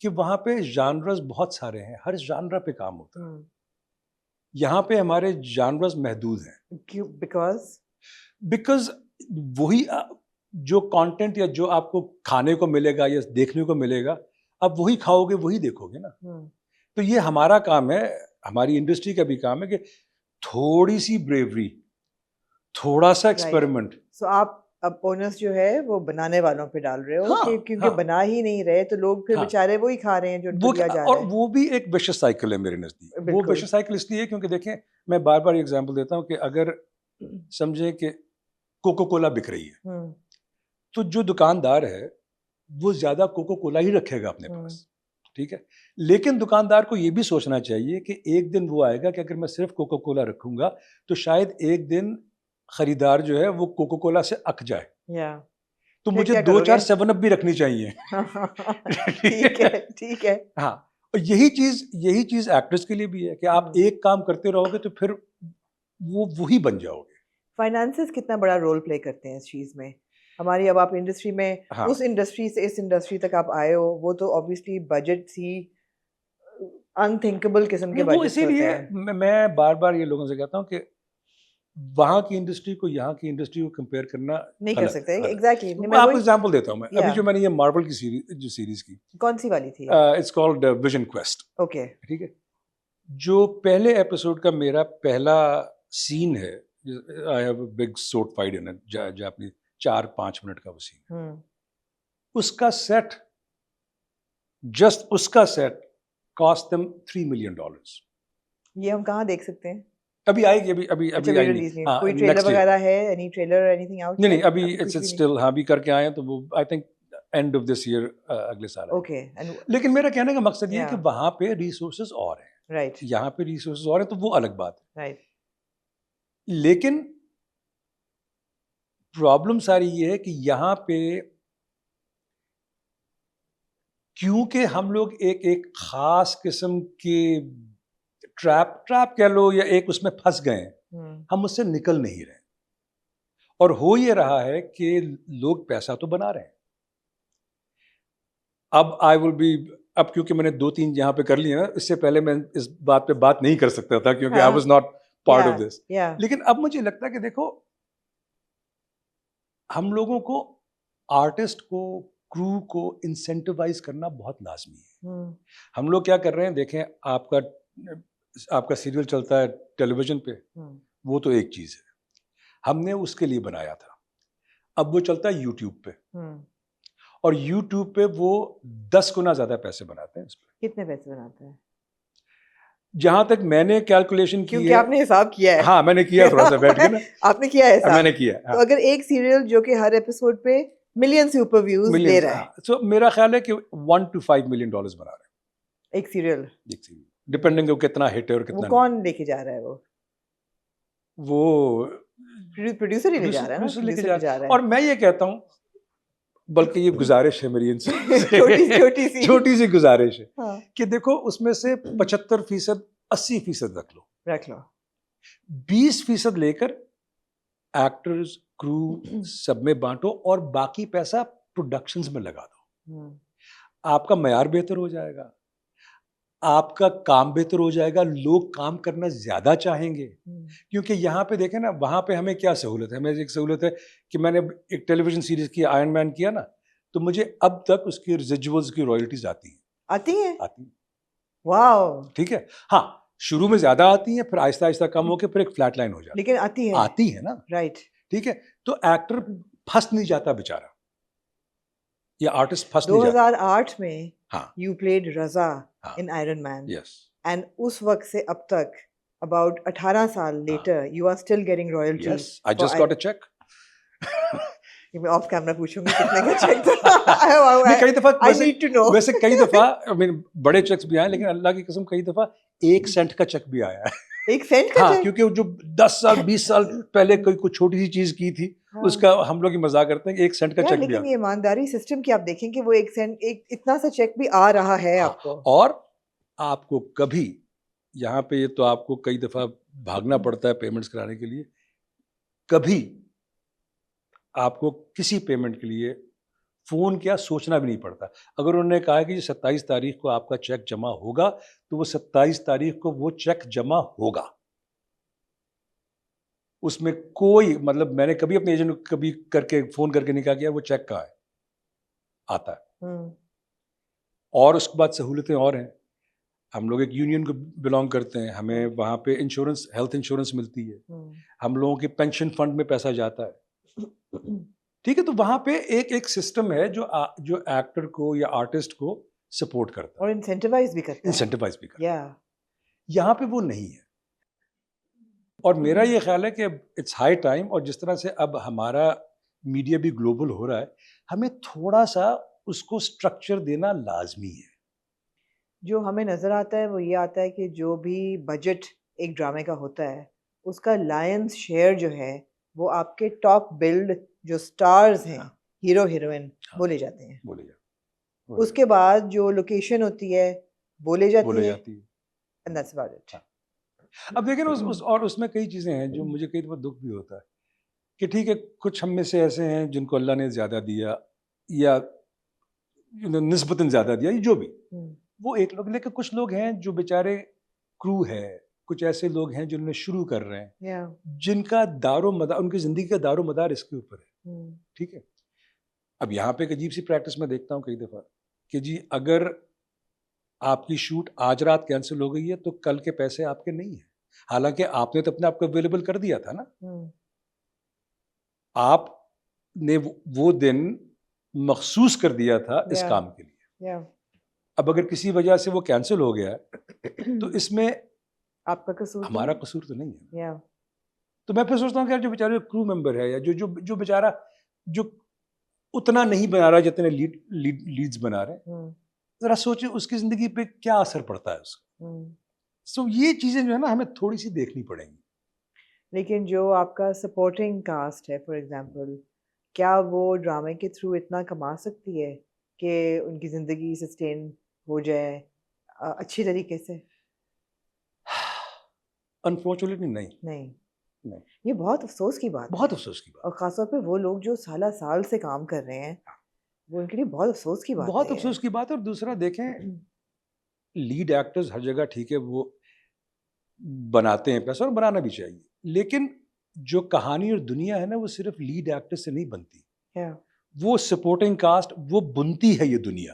کہ وہاں پہ جانرز بہت سارے ہیں, ہر جانرا پہ کام ہوتا ہے. یہاں پہ ہمارے جانرز محدود ہیں. بیکاز وہی جو کانٹینٹ یا جو آپ کو کھانے کو ملے گا یا دیکھنے کو ملے گا, اب وہی کھاؤ گے وہی دیکھو گے نا. تو یہ ہمارا کام ہے, ہماری انڈسٹری کا بھی کام ہے کہ تھوڑی سی بریوری, تھوڑا سا ایکسپیریمنٹ. سو آپ اب اونرس جو ہے وہ بنانے والوں پہ ڈال رہے ہو کہ کیونکہ بنا ہی نہیں رہے تو لوگ پھر بیچارے وہی کھا رہے ہیں جو ان کو دیا جا رہا ہے. اور وہ بھی ایک ویشس سائیکل ہے میرے نزدیک. وہ ویشس سائیکل اس لیے کیونکہ دیکھیں میں بار بار ایگزامپل دیتا ہوں کہ اگر سمجھیں کہ کوکو کولا بک رہی ہے تو جو دکاندار ہے وہ زیادہ کوکو کولا ہی رکھے گا اپنے پاس. ٹھیک ہے, لیکن دکاندار کو یہ بھی سوچنا چاہیے کہ ایک دن وہ آئے گا کہ اگر میں صرف کوکو کولا رکھوں گا تو شاید ایک دن خریدار جو ہے وہ کوکو کولا سے اک جائے, تو مجھے 2-4 7 اپ بھی رکھنی چاہیے. ٹھیک ہے. ہاں, اور یہی چیز ایکٹرز کے لیے بھی ہے کہ آپ ایک کام کرتے رہو گے تو پھر وہی بن جاؤ گے. فائنانسز کتنا بڑا رول پلے کرتے ہیں اس چیز میں ہماری؟ اب آپ انڈسٹری میں اس انڈسٹری سے اس انڈسٹری تک آپ آئے ہو, وہ تو obviously بجٹ ہی انتھنکیبل قسم کے بجٹ. اسی لیے میں بار بار یہ لوگوں سے کہتا ہوں کہ وہاں کی انڈسٹری کو یہاں کی انڈسٹری کو کمپیئر کرنا نہیں کر سکتے. ایگزیکٹلی. میں آپ کو ایگزامپل دیتا ہوں. میں ابھی جو میں نے یہ مارول کی سیریز کی, کون سی والی تھی؟ It's called vision quest. Okay, ٹھیک ہے. جو پہلے ایپیسوڈ کا میرا پہلا سین ہے, I have a big sort fight in it, جاپنی 4-5 منٹ کا وہ سین, اس کا سیٹ جسٹ اس کا سیٹ کاسٹ دم $3 million. یہ ہم کہاں دیکھ سکتے ہیں؟ ابھی آئے گی, ابھی آئی نہیں. کوئی ٹریلر وغیرہ ہے؟ Any trailer any thing out? نہیں, ابھی اٹس اسٹل, ہاں بھی کر کے آئے ہیں تو وہ I think end of this year, اگلے سال. اوکے. لیکن میرا کہنے کا مقصد یہ ہے کہ وہاں پہ ریسورسز اور ہیں, رائٹ, یہاں پہ ریسورسز اور ہیں, تو وہ الگ بات ہے. رائٹ. لیکن پرابلم ساری یہ ہے کہ یہاں پہ کیونکہ ہم لوگ ایک خاص قسم کے ٹریپ کہہ لو یا ایک اس میں پھنس گئے ہیں, ہم اس سے نکل نہیں رہے. اور ہو یہ رہا ہے کہ لوگ پیسہ تو بنا رہے ہیں. اب کیونکہ میں نے 2-3 یہاں پہ کر لیے نا, اس سے پہلے میں اس بات پہ بات نہیں کر سکتا تھا کیونکہ I was not part of this. لیکن اب مجھے لگتا ہے کہ دیکھو ہم لوگوں کو آرٹسٹ کو کرو کو انسینٹیوائز کرنا بہت لازمی ہے. ہم لوگ کیا کر رہے ہیں, دیکھیں آپ کا سیریل چلتا ہے ٹیلی ویژن پہ, وہ تو ایک چیز ہے, ہم نے اس کے لیے بنایا تھا. اب وہ چلتا ہے یوٹیوب پہ, اور یوٹیوب پہ وہ 10 گنا زیادہ پیسے بناتے ہیں اس پہ. کتنے پیسے بناتے ہیں؟ جہاں تک میں نے کیلکولیشن کی کیونکہ آپ نے حساب کیا ہے. ہاں میں نے کیا تھوڑا سا بیٹھ کے نا, آپ نے کیا ہے, میں نے کیا. تو اگر ایک سیریل جو کہ ہر ایپیسوڈ پہ ملین سے اوپر ویوز لے رہا ہے, سو میرا خیال ہے کہ $1 to $5 million بنا رہے ہیں ایک سیریل, ڈپینڈنگ وہ کتنا ہٹ ہے اور کتنا. وہ کون لے کے جا رہا ہے؟ وہ پروڈیوسر ہی لے جا رہا ہے نا, لے کے جا رہا ہے. اور میں یہ کہتا ہوں, بلکہ یہ گزارش ہے میری ان سے, چھوٹی سی گزارش ہے کہ دیکھو اس میں سے 75% 80% رکھ لو, 20% لے کر ایکٹرز کرو سب میں بانٹو, اور باقی پیسہ پروڈکشنز میں لگا دو. آپ کا معیار بہتر ہو جائے گا, آپ کا کام بہتر ہو جائے گا, لوگ کام کرنا زیادہ چاہیں گے. کیونکہ یہاں پہ دیکھیں نا, وہاں پہ ہمیں کیا سہولت ہے, ہمیں ایک سہولت ہے کہ میں نے ایک ٹیلی ویژن سیریز کی آئرن مین کیا نا, تو مجھے اب تک اس کی ریزیڈوئلز کی رائلٹیز آتی ہیں. واو, ٹھیک ہے. ہاں شروع میں زیادہ آتی ہیں, پھر آہستہ آہستہ کم ہو کے پھر ایک فلیٹ لائن ہو جاتی ہے, لیکن آتی ہے نا. رائٹ, ٹھیک ہے. تو ایکٹر پھنس نہیں جاتا بیچارہ, یا آرٹسٹ پھنس نہیں جاتا. 2008 میں you played Raza in Iron Man, and اس وقت سے اب تک about 18 سال later you are still getting royalty. Yes, I just got a check. میں آف کیمرا پوچھوں گی کتنے کا چیک تھا. کئی دفعہ I need to know. ویسے کئی دفعہ بڑے چیکس بھی آئے, لیکن اللہ کی قسم کئی دفعہ 1 سینٹ کا چیک بھی آیا ہے. 1 سینٹ کا چیک؟ کیونکہ جو 10 سال 20 سال پہلے کوئی چھوٹی سی چیز کی تھی, اس کا ہم لوگ ہی مذاق کرتے ہیں کہ 1 سینٹ کا چیک بھی آیا. لیکن یہ ایمانداری سسٹم کی آپ دیکھیں کہ وہ 1 سینٹ اتنا سا چیک بھی آ رہا ہے آپ کو. اور آپ کو کبھی یہاں پہ یہ تو آپ کو کئی دفعہ بھاگنا پڑتا ہے پیمنٹس کرانے کے لیے, کبھی آپ کو کسی پیمنٹ کے لیے فون کیا سوچنا بھی نہیں پڑتا. اگر انہوں نے کہا کہ 27 تاریخ کو آپ کا چیک جمع ہوگا, تو وہ 27 تاریخ کو وہ چیک جمع ہوگا. اس میں کوئی مطلب, میں نے کبھی اپنے ایجنٹ کو کبھی فون کر کے نہیں کہا کہ وہ چیک کہاں ہے, آتا ہے. اور اس کے بعد سہولتیں اور ہیں. ہم لوگ ایک یونین کو بلانگ کرتے ہیں, ہمیں وہاں پہ انشورنس, ہیلتھ انشورنس ملتی ہے, ہم لوگوں کے پینشن فنڈ میں پیسہ جاتا ہے. ٹھیک ہے. تو وہاں پہ ایک سسٹم ہے جو ایکٹر کو یا آرٹسٹ کو سپورٹ کرتا ہے اور انسینٹیوائز بھی کرتا ہے. یہاں پہ وہ نہیں ہے. اور میرا یہ خیال ہے کہ اٹس ہائی ٹائم, اور جس طرح سے اب ہمارا میڈیا بھی گلوبل ہو رہا ہے, ہمیں تھوڑا سا اس کو اسٹرکچر دینا لازمی ہے. جو ہمیں نظر آتا ہے وہ یہ آتا ہے کہ جو بھی بجٹ ایک ڈرامے کا ہوتا ہے, اس کا لائنز شیئر جو ہے وہ آپ کے ٹاپ بلڈ جو سٹارز ہیں, ہیرو ہیروئن, وہ لے جاتے ہیں. اس کے بعد جو لوکیشن ہوتی ہے وہ لے جاتی ہے. And that's about it. اب دیکھیں نا, اور اس میں کئی چیزیں ہیں جو مجھے کئی دفعہ دکھ بھی ہوتا ہے کہ ٹھیک ہے, کچھ ہم میں سے ایسے ہیں جن کو اللہ نے زیادہ دیا یا نسبتاً زیادہ دیا, جو بھی وہ ایک لوگ, لیکن کچھ لوگ ہیں جو بیچارے کرو ہے, کچھ ایسے لوگ ہیں جنہوں نے شروع کر رہے ہیں, جن کا دار و مدار, ان کی زندگی کا دار و مدار اس کے اوپر ہے. ٹھیک ہے. اب یہاں پہ ایک عجیب سی پریکٹس میں دیکھتا ہوں کئی دفعہ کہ جی اگر آپ کی شوٹ آج رات کینسل ہو گئی ہے تو کل کے پیسے آپ کے نہیں ہیں, حالانکہ آپ نے تو اپنے آپ کو اویلیبل کر دیا تھا نا. آپ نے وہ دن مخصوص کر دیا تھا اس کام کے لیے. اب اگر کسی وجہ سے وہ کینسل ہو گیا تو اس میں آپ کا قصور, ہمارا قصور تو نہیں ہے. تو میں پھر سوچتا ہوں کہ جو بیچارے کرو ممبر ہے, یا جو بیچارہ جو اتنا نہیں بنا رہا جتنے لیڈز بنا رہے ہیں, ذرا سوچیں اس کی زندگی پہ کیا اثر پڑتا ہے اس کا. سو یہ چیزیں جو ہے نا ہمیں تھوڑی سی دیکھنی پڑیں گی. لیکن جو آپ کا سپورٹنگ کاسٹ ہے فار ایگزامپل, کیا وہ ڈرامے کے تھرو اتنا کما سکتی ہے کہ ان کی زندگی سسٹین ہو جائے اچھی طریقے سے؟ انفارچونیٹلی نہیں. یہ بہت افسوس کی بات, بہت افسوس کی بات, اور خاص طور پہ وہ لوگ جو سالہ سال سے کام کر رہے ہیں, وہ ان کے لیے بہت افسوس کی بات ہے. بہت افسوس کی بات ہے. اور دوسرا دیکھیں, لیڈ ایکٹرز ہر جگہ ٹھیک ہے وہ بناتے ہیں پیسہ, اور بنانا بھی چاہیے, لیکن جو کہانی اور دنیا ہے نا وہ صرف لیڈ ایکٹر سے نہیں بنتی. وہ سپورٹنگ کاسٹ وہ بنتی ہے یہ دنیا,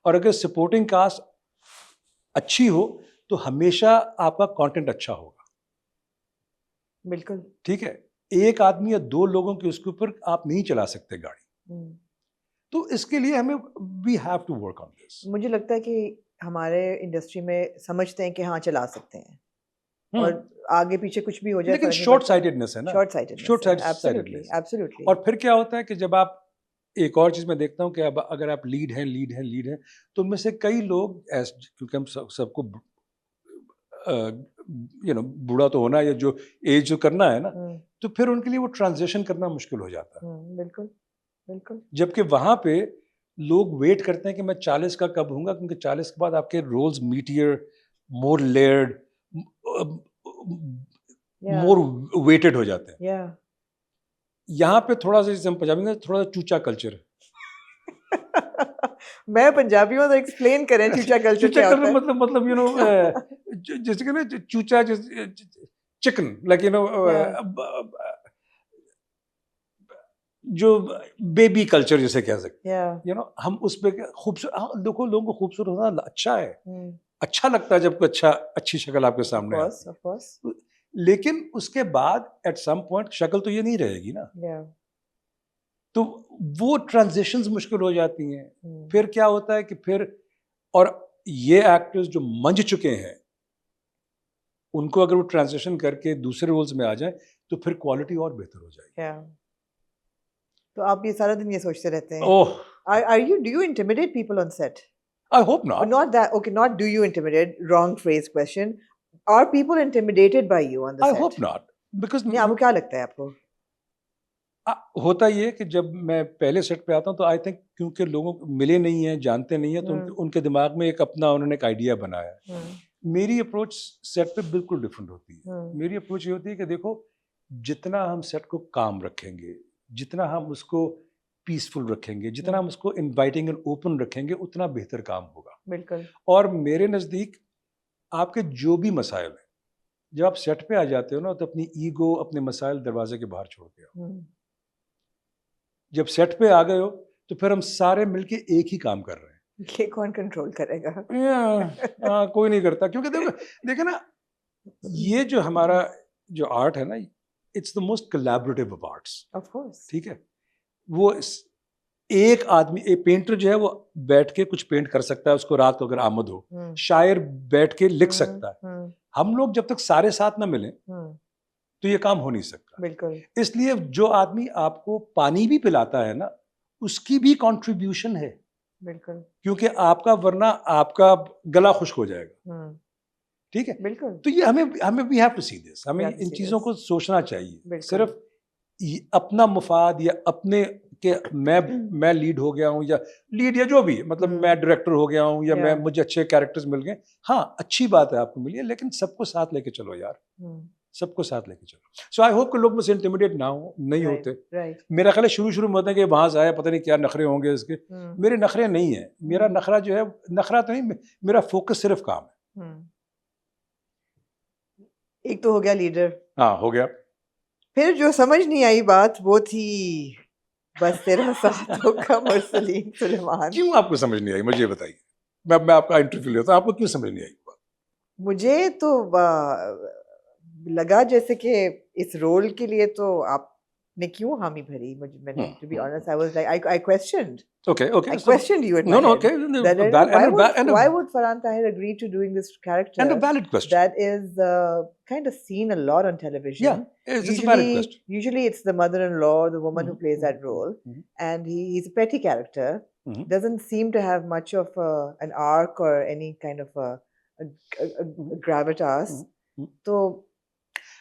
اور اگر سپورٹنگ کاسٹ اچھی ہو تو ہمیشہ آپ کا کانٹینٹ اچھا ہوگا. بالکل ٹھیک ہے, ایک آدمی یا دو لوگوں کے اس کے اوپر آپ نہیں چلا سکتے گاڑی, تو اس کے لیے ہمیں we have to work on this. مجھے لگتا ہے کہ ہمارے انڈسٹری میں سمجھتے ہیں کہ ہاں چلا سکتے ہیں اور آگے پیچھے کچھ بھی ہو جائے, لیکن شارٹ سائٹڈنس ہے نا, شارٹ سائٹڈنس. ایبسلیوٹلی. اور پھر کیا ہوتا ہے کہ جب آپ, ایک اور چیز میں دیکھتا ہوں کہ اب اگر آپ لیڈ ہیں تو ان میں سے کئی لوگ کیونکہ ہم سب کو بوڑھا تو ہونا یا جو ایج جو کرنا ہے نا, تو پھر ان کے لیے وہ ٹرانزیشن کرنا مشکل ہو جاتا ہے. بالکل بالکل. جبکہ وہاں پہ لوگ ویٹ کرتے ہیں کہ میں 40 کا کب ہوں گا, کیونکہ 40 کے بعد آپ کے رولز میٹیئر, مور لیئرڈ, مور ویٹڈ ہو جاتے ہیں. یہاں پہ تھوڑا سا, جیسے ہم پنجابی میں تھوڑا سا چوچا کلچر ہے. میں پنجابی ہوں تو ایکسپلین کریں چوچا کلچر کیا ہوتا ہے. مطلب یو نو جیسے کہ نا چوچا چکن, لائک یو نو جو بیبی کلچر جیسے کہہ سکتے ہیں, یو نو ہم اس پہ خوبصورت, دیکھو لوگوں کو خوبصورت ہونا اچھا ہے, اچھا لگتا ہے جب کوئی اچھی شکل آپ کے سامنے ہے, لیکن اس کے بعد ایٹ سم پوائنٹ شکل تو یہ نہیں رہے گی نا, تو وہ ٹرانزیشنز مشکل ہو جاتی ہیں. پھر کیا ہوتا ہے کہ پھر, اور یہ ایکٹرز جو منج چکے ہیں ان کو اگر وہ ٹرانزیشن کر کے دوسرے رولز میں آ جائیں تو پھر کوالٹی اور بہتر ہو جائے گی. تو آپ یہ سارا دن یہ سوچتے رہتے ہیں, do you intimidate people on set? I hope not. Not that, okay, not do you intimidate, wrong phrase question. Are people intimidated by you on the set? I hope not. Because نہیں, آپ کو کیا لگتا ہے آپ کو ہوتا یہ کہ جب میں پہلے سیٹ پہ آتا ہوں تو آئی تھنک کیونکہ لوگوں کو ملے نہیں ہیں, جانتے نہیں ہیں, تو ان کے دماغ میں ایک اپنا انہوں نے ایک آئیڈیا بنایا ہے. میری اپروچ سیٹ پہ بالکل ڈفرینٹ ہوتی ہے. میری اپروچ یہ ہوتی ہے کہ دیکھو جتنا ہم سیٹ کو کام رکھیں گے, جتنا ہم اس کو پیسفل رکھیں گے, جتنا ہم اس کو انوائٹنگ اینڈ اوپن رکھیں گے, اتنا بہتر کام ہوگا. بالکل. اور میرے نزدیک آپ کے جو بھی مسائل ہیں, جب آپ سیٹ پہ آ جاتے ہو نا تو اپنی ایگو, اپنے مسائل دروازے کے باہر چھوڑ کے آؤ. جب سیٹ پہ آ گئے ہو تو پھر ہم سارے مل کے ایک ہی کام کر رہے ہیں. یہ کون کنٹرول کرے گا؟ کوئی نہیں کرتا, کیونکہ دیکھیں نا یہ جو ہمارا جو آرٹ ہے نا, it's the most collaborative of arts. Of course. ٹھیک ہے, وہ ایک آدمی, ایک پینٹر جو ہے وہ بیٹھ کے کچھ پینٹ کر سکتا ہے, اس کو رات کو اگر آمد ہو, شاعر بیٹھ کے لکھ سکتا ہے. ہم لوگ جب تک سارے ساتھ نہ ملیں تو یہ کام ہو نہیں سکتا. بالکل. اس لیے جو آدمی آپ کو پانی بھی پلاتا ہے نا, اس کی بھی کنٹریبیوشن ہے. بالکل. کیونکہ آپ کا ورنہ آپ کا گلا خشک ہو جائے گا. ٹھیک ہے. بالکل. تو یہ ہمیں وی ہیو ٹو سی دس, ہمیں ان چیزوں کو سوچنا چاہیے. صرف اپنا مفاد یا اپنے کہ میں لیڈ ہو گیا ہوں, یا لیڈ یا جو بھی, مطلب میں ڈائریکٹر ہو گیا ہوں, یا مجھے اچھے کیریکٹرز مل گئے. ہاں اچھی بات ہے آپ کو ملی ہے, لیکن سب کو ساتھ لے کے چلو یار, سب کو ساتھ لے کے چلو. سو آئی ہوپ کہ لوگ مجھ سے انٹیمیڈیٹ نہ ہوں, نہیں ہوتے. میرا خیال ہے شروع میں ہوتا ہے کہ وہاں سے آیا پتہ نہیں کیا نخرے ہوں گے اس کے. میرے نخرے نہیں ہیں. میرا نخرہ جو ہے, نخرہ تو نہیں, میرا فوکس صرف کام ہے. ایک تو ہو گیا لیڈر. ہاں ہو گیا. پھر جو سمجھ نہیں آئی بات وہ تھی بس تیرا ساتھ ہوگا مرسلین سلیمان. کیوں آپ کو سمجھ نہیں آئی مجھے بتائیے, میں آپ کا انٹرویو لیتا ہوں, آپ کو کیوں سمجھ نہیں آئی بات؟ مجھے تو لگا جیسے کہ اس رول کے لیے تو آپ نے کیوں حامی بھری. میں نے to be honest I was like I questioned. Okay. I questioned you in my head. Okay. Why would Farhan Tahir agree to doing this character? And a valid question. That is kind of seen a lot on television. Yeah, it's a valid question. Usually it's the mother-in-law, the woman who plays that role, and he's a petty character. Doesn't seem to have much of an arc or any kind of a gravitas. So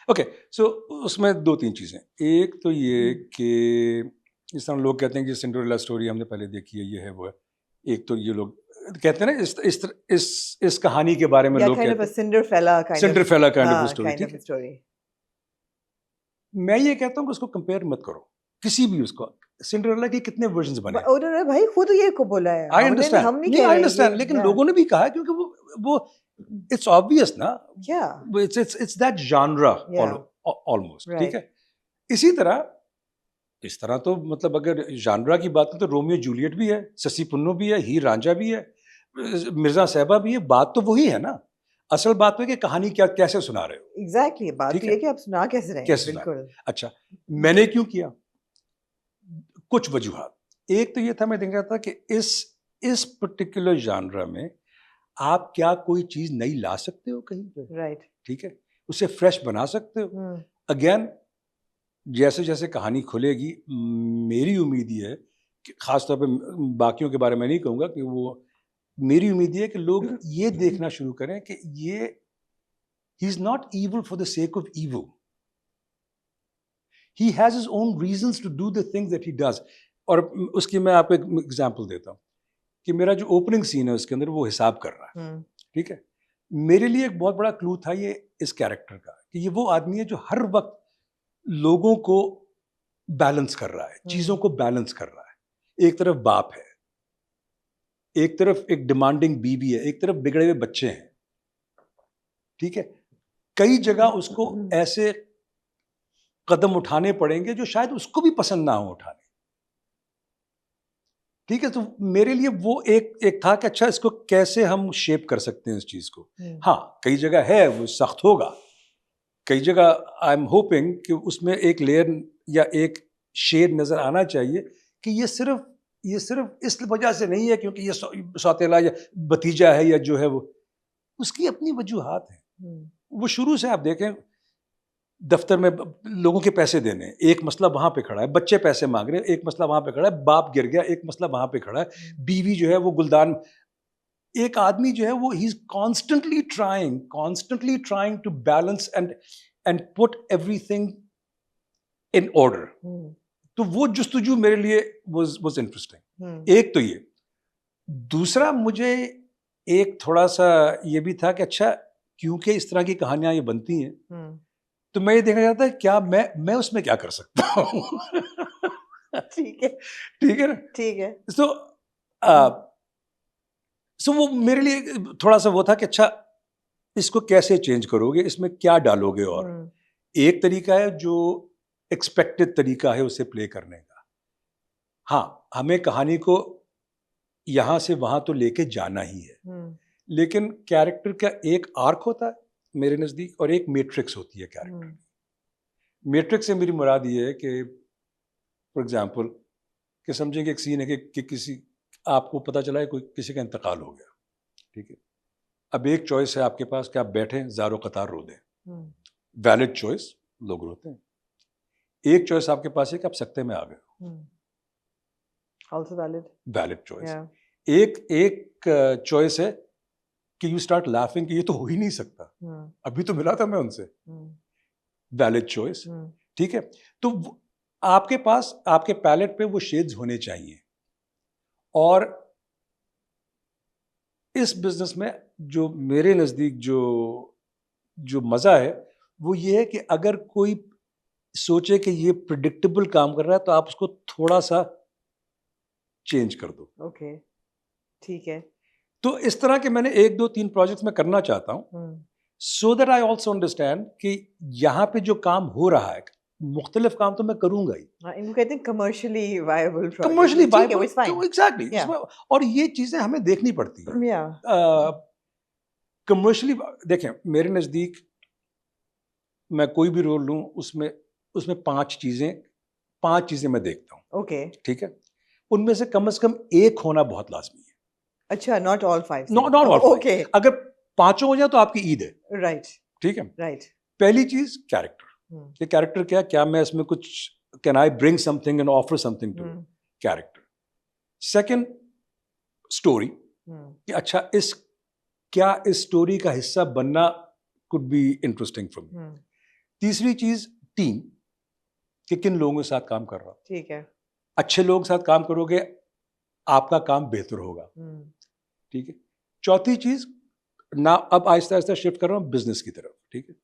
okay, so اس میں دو تین چیزیں. ایک تو یہ کہ جس طرح لوگ کہتے ہیں کہ سنڈریلا اسٹوری ہم نے پہلے دیکھی ہے, یہ ہے وہ ہے. ایک تو یہ لوگ کہتے ہیں نا اس کہانی کے بارے میں لوگ کہتے ہیں سنڈریلا کائنڈ آف اسٹوری. میں یہ کہتا ہوں کہ اس کو کمپیئر مت کرو کسی بھی. اس کو سنڈریلا کے کتنے ورژنز بنے, بھائی خود یہ کو بولا ہے. آئی انڈرسٹینڈ, لیکن لوگوں نے بھی کہا کیونکہ وہ it's obvious نا. it's that genre almost. ٹھیک ہے. اسی طرح اس طرح تو مطلب اگر جانرا کی بات کریں تو رومیو جولیٹ بھی ہے, سسی پنو بھی ہے, ہیر رانجھا بھی ہے, مرزا صاحبہ بھی ہے. بات تو وہی ہے نا, اصل بات تو ہے کہ کہانی کیا کیسے سنا رہے ہو. ایگزیکٹلی, بات تو یہ کہ آپ سنا کیسے رہے ہیں. کیسے سنا. اچھا میں نے کیوں کیا, کچھ وجوہات. ایک تو یہ تھا, میں دیکھ رہا تھا کہ اس پرٹیکولر جانرا میں آپ کیا کوئی چیز نئی لا سکتے ہو کہیں پہ, رائٹ, ٹھیک ہے, اسے فریش بنا سکتے ہو. اگین جیسے جیسے کہانی کھلے گی, میری امید یہ ہے کہ خاص طور پہ باقیوں کے بارے میں نہیں کہوں گا کہ وہ, میری امید یہ ہے کہ لوگ یہ دیکھنا شروع کریں کہ یہ he is not evil for the sake of evil, he has his own reasons to do the things that he does. اور اس کی میں آپ کو ایک ایگزامپل دیتا ہوں کہ میرا جو اوپننگ سین ہے اس کے اندر وہ حساب کر رہا ہے, ٹھیک ہے. میرے لیے ایک بہت بڑا کلو تھا یہ اس کیریکٹر کا کہ یہ وہ آدمی ہے جو ہر وقت لوگوں کو بیلنس کر رہا ہے, چیزوں کو بیلنس کر رہا ہے. ایک طرف باپ ہے, ایک طرف ایک ڈیمانڈنگ بیوی ہے, ایک طرف بگڑے ہوئے بچے ہیں, ٹھیک ہے. کئی جگہ اس کو ایسے قدم اٹھانے پڑیں گے جو شاید اس کو بھی پسند نہ ہو اٹھانے, ٹھیک ہے. تو میرے لیے وہ ایک تھا کہ اچھا اس کو کیسے ہم شیپ کر سکتے ہیں اس چیز کو. ہاں کئی جگہ ہے وہ سخت ہوگا, کئی جگہ آئی ایم ہوپنگ کہ اس میں ایک لیئر یا ایک شیڈ نظر آنا چاہیے کہ یہ صرف اس وجہ سے نہیں ہے کیونکہ یہ سوتیلا یا بھتیجا ہے یا جو ہے وہ, اس کی اپنی وجوہات ہیں. وہ شروع سے آپ دیکھیں دفتر میں لوگوں کے پیسے دینے, ایک مسئلہ وہاں پہ کھڑا ہے, بچے پیسے مانگ رہے ہیں, ایک مسئلہ وہاں پہ کھڑا ہے, باپ گر گیا, ایک مسئلہ وہاں پہ کھڑا ہے, بیوی جو ہے وہ گلدان, ایک آدمی جو ہے وہ he is constantly trying to balance and put everything in order. تو وہ جستجو میرے لیے واز انٹرسٹنگ. ایک تو یہ, دوسرا مجھے ایک تھوڑا سا یہ بھی تھا کہ اچھا کیونکہ اس طرح کی کہانیاں یہ بنتی ہیں تو میں یہ دیکھنا چاہتا ہے کیا میں اس میں کیا کر سکتا ہوں. ٹھیک ہے, ٹھیک ہے نا, ٹھیک ہے. سو وہ میرے لیے تھوڑا سا وہ تھا کہ اچھا اس کو کیسے چینج کرو گے, اس میں کیا ڈالو گے. اور ایک طریقہ ہے جو ایکسپیکٹڈ طریقہ ہے اسے پلے کرنے کا. ہاں ہمیں کہانی کو یہاں سے وہاں تو لے کے جانا ہی ہے, لیکن کیریکٹر کا ایک آرک ہوتا ہے میرے نزدیک اور ایک میٹرکس ہوتی ہے کیریکٹر. میٹرکس سے میری مراد یہ ہے کہ فار ایگزامپل کہ سمجھیں کہ ایک سین ہے کہ کسی آپ کو پتہ چلا ہے کوئی کسی کا انتقال ہو گیا, ٹھیک ہے. اب ایک چوائس ہے آپ کے پاس کہ آپ بیٹھیں زار و قطار رو دیں, ویلڈ چوائس, لوگ روتے ہیں. ایک چوائس آپ کے پاس ہے کہ آپ سکتے میں آ گئے ہو, ویلڈ چوائس. ایک چوائس ہے کہ یو اسٹارٹ لافنگ کہ یہ تو ہو ہی نہیں سکتا, ابھی تو ملا تھا میں ان سے, ویلڈ چوائس, ٹھیک ہے. تو آپ کے پاس آپ کے پیلٹ پہ وہ شیڈز ہونے چاہیے. اور اس بزنس میں جو میرے نزدیک جو مزہ ہے وہ یہ ہے کہ اگر کوئی سوچے کہ یہ پریڈکٹیبل کام کر رہا ہے تو آپ اس کو تھوڑا سا چینج کر دو. اوکے, ٹھیک ہے. تو اس طرح کے میں نے 1 2 3 پروجیکٹس میں کرنا چاہتا ہوں, so that I also understand کہ یہاں پہ جو کام ہو رہا ہے مختلف کام تو میں کروں گا ہی. ان کو کہتے ہیں کمرشلی وائبل, ایگزیکٹلی. اور یہ چیزیں ہمیں دیکھنی پڑتی ہیں کمرشلی. دیکھیں میرے نزدیک میں کوئی بھی رول لوں اس میں 5 چیزیں میں دیکھتا ہوں. اوکے, ٹھیک ہے. ان میں سے کم ایک ہونا بہت لازمی ہے. اچھا, not all 5. not all 5. Okay. اگر 5 ہو جائے تو آپ کی عید ہے. رائٹ, ٹھیک ہے. رائٹ. پہلی چیز کیریکٹر. یہ کیریکٹر کیا میں اس میں کچھ can I bring something and offer something to character. Second story, کہ اچھا کیا اس اسٹوری کا حصہ بننا could be interesting for me. تیسری چیز ٹیم, کہ کن لوگوں کے ساتھ کام کر رہا ہوں. ٹھیک ہے. اچھے لوگوں کے ساتھ کام کرو گے آپ کا کام بہتر ہوگا. ٹھیک ہے. چوتھی چیز اب آہستہ آہستہ شفٹ کر رہا ہوں بزنس کی طرف. ٹھیک ہے.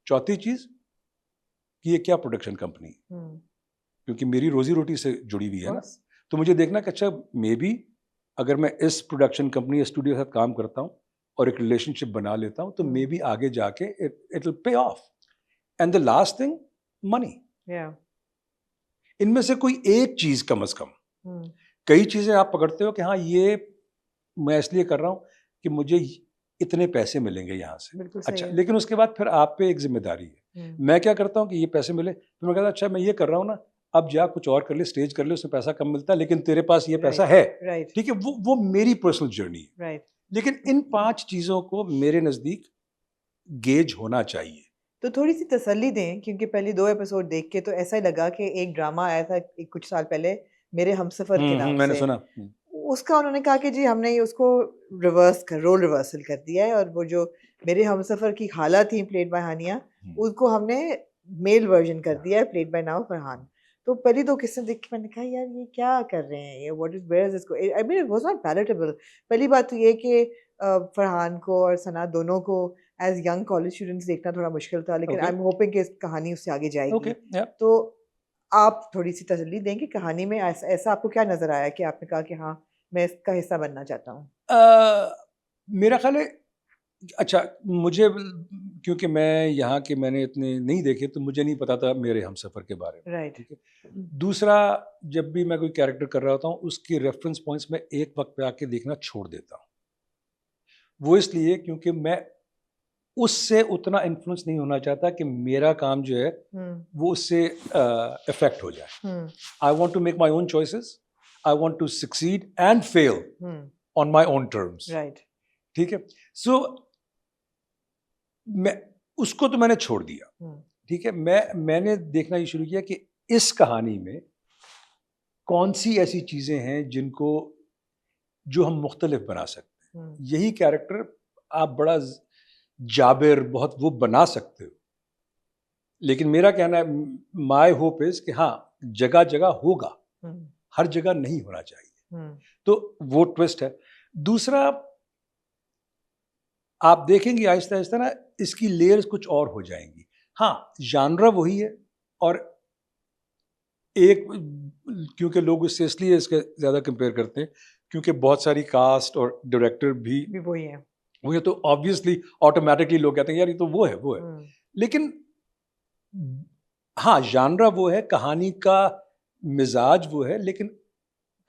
چوتھی چیز کہ یہ کیا پروڈکشن کمپنی ہے, کیونکہ میری روزی روٹی سے جڑی ہوئی ہے نا. تو مجھے دیکھنا کہ اچھا مے بی اگر میں اس پروڈکشن کمپنی یا اسٹوڈیو کے ساتھ کام کرتا ہوں اور ایک ریلیشن شپ بنا لیتا ہوں تو مے بی آگے جا کے it will pay off. And the last thing, money. ان میں سے کوئی ایک چیز کم از کم. کئی چیزیں آپ پکڑتے ہو کہ ہاں یہ میں اس لیے کر رہا ہوں کہ مجھے اتنے پیسے ملیں گے یہاں سے. اچھا, لیکن اس کے بعد پھر آپ پہ ایک ذمہ داری ہے. میں کیا کرتا ہوں کہ یہ پیسے ملے, پھر میں کہتا ہوں اچھا میں یہ کر رہا ہوں نا, اب جا کچھ اور کر لے, اسٹیج کر لے, اس میں پیسہ کم ملتا ہے لیکن تیرے پاس یہ پیسہ ہے. ٹھیک ہے, وہ میری پرسنل جرنی ہے. لیکن ان 5 چیزوں کو میرے نزدیک گیج ہونا چاہیے. تو تھوڑی سی تسلی دیں, کیونکہ پہلی 2 ایپیسوڈ دیکھ کے تو ایسا ہی لگا کہ ایک ڈرامہ آیا تھا کچھ سال پہلے میرے ہم سفر کے نام سے, میں نے سنا اس کا انہوں نے کہا کہ جی ہم نے اس کو رول ریورسل کر دیا ہے, اور وہ جو میرے ہم سفر کی خالہ تھیں پلیڈ بائی ہانیہ, اس کو ہم نے میل ورژن کر دیا ہے پلیڈ بائی ناو فرحان. تو پہلی 2 قصے دیکھ کے میں نے کہا یار یہ کیا کر رہے ہیں, یہ what is where is this, I mean it was not palatable. پہلی بات تو یہ کہ فرحان کو اور ثنا دونوں کو ایز ینگ کالج اسٹوڈنٹس دیکھنا تھوڑا مشکل تھا, لیکن آئی ایم ہوپنگ کہ کہانی اس سے آگے جائے گی. تو آپ تھوڑی سی تسلی دیں کہ کہانی میں ایسا آپ کو کیا نظر آیا کہ آپ نے کہا کہ ہاں میں اس کا حصہ بننا چاہتا ہوں؟ میرا خیال ہے اچھا, مجھے کیونکہ میں یہاں کے میں نے اتنے نہیں دیکھے تو مجھے نہیں پتا تھا میرے ہم سفر کے بارے میں. رائٹ. دوسرا, جب بھی میں کوئی کیریکٹر کر رہا ہوتا ہوں اس کی ریفرنس پوائنٹس میں ایک وقت پہ آ کے دیکھنا چھوڑ دیتا ہوں. وہ اس لیے کیونکہ میں اس سے اتنا انفلوئنس نہیں ہونا چاہتا کہ میرا کام جو ہے وہ اس سے افیکٹ ہو جائے. I want to make my own choices, I want to succeed and fail on my own terms. Right. ٹھیک ہے, سو میں اس کو تو میں نے چھوڑ دیا. ٹھیک ہے, میں نے دیکھنا یہ شروع کیا کہ اس کہانی میں کون سی ایسی چیزیں ہیں جن کو جو ہم مختلف بنا سکتے ہیں. یہی کیریکٹر آپ بڑا جابر بہت وہ بنا سکتے ہو, لیکن میرا کہنا ہے مائی ہوپ از کہ ہاں جگہ جگہ ہوگا, ہر جگہ نہیں ہونا چاہیے. تو وہ ٹوسٹ ہے. دوسرا, آپ دیکھیں گے آہستہ آہستہ نا اس کی لیئرز کچھ اور ہو جائیں گی. ہاں جانرا وہی ہے, اور ایک کیونکہ لوگ اس سے اس لیے اس کے زیادہ کمپیئر کرتے ہیں کیونکہ بہت ساری کاسٹ اور ڈائریکٹر بھی وہی ہے, وہ تو آبویسلی آٹومیٹکلی لوگ کہتے ہیں یار یہ تو وہ ہے وہ ہے. لیکن ہاں جانرا وہ ہے, کہانی کا مزاج وہ ہے, لیکن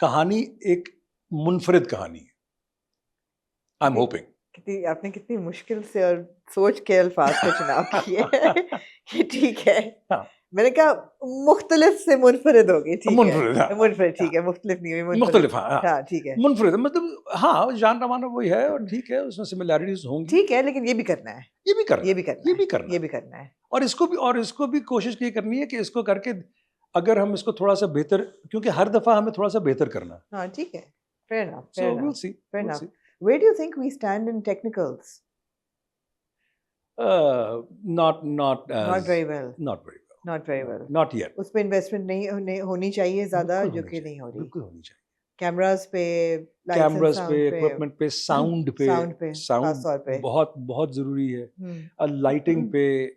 کہانی ایک منفرد کہانی ہے. I am hoping. آپ نے کتنی مشکل سے اور سوچ کے الفاظ کا چناؤ کیے کہ ٹھیک ہے, میں نے کہا مختلف سے منفرد ہوگی. منفرد ٹھیک ہے, مختلف نہیں ہوئی, مختلف. ہاں ٹھیک ہے, منفرد مطلب ہاں جانرا مانا وہی ہے, اور ٹھیک ہے اس میں سملیرٹیز ہوں گی. ٹھیک ہے, لیکن یہ بھی کرنا ہے, یہ بھی کرنا ہے, اور اس کو بھی کوشش یہ کرنی ہے کہ اس کو کر کے اگر ہم اس کو تھوڑا سا بہتر, کیونکہ ہر دفعہ ہمیں تھوڑا سا بہتر کرنا. ہاں ٹھیک ہے, fair enough, so we'll see. Where do you think we stand in technicals? Not very well. Not very well. Not Not yet. اس پہ انویسٹمنٹ نہیں ہونی چاہیے زیادہ, جو کہ نہیں ہو رہی. بالکل ہونی چاہیے. کیمراز پہ, اکوپمنٹ پہ, ساؤنڈ پہ بہت بہت ضروری ہے. لائٹنگ پہ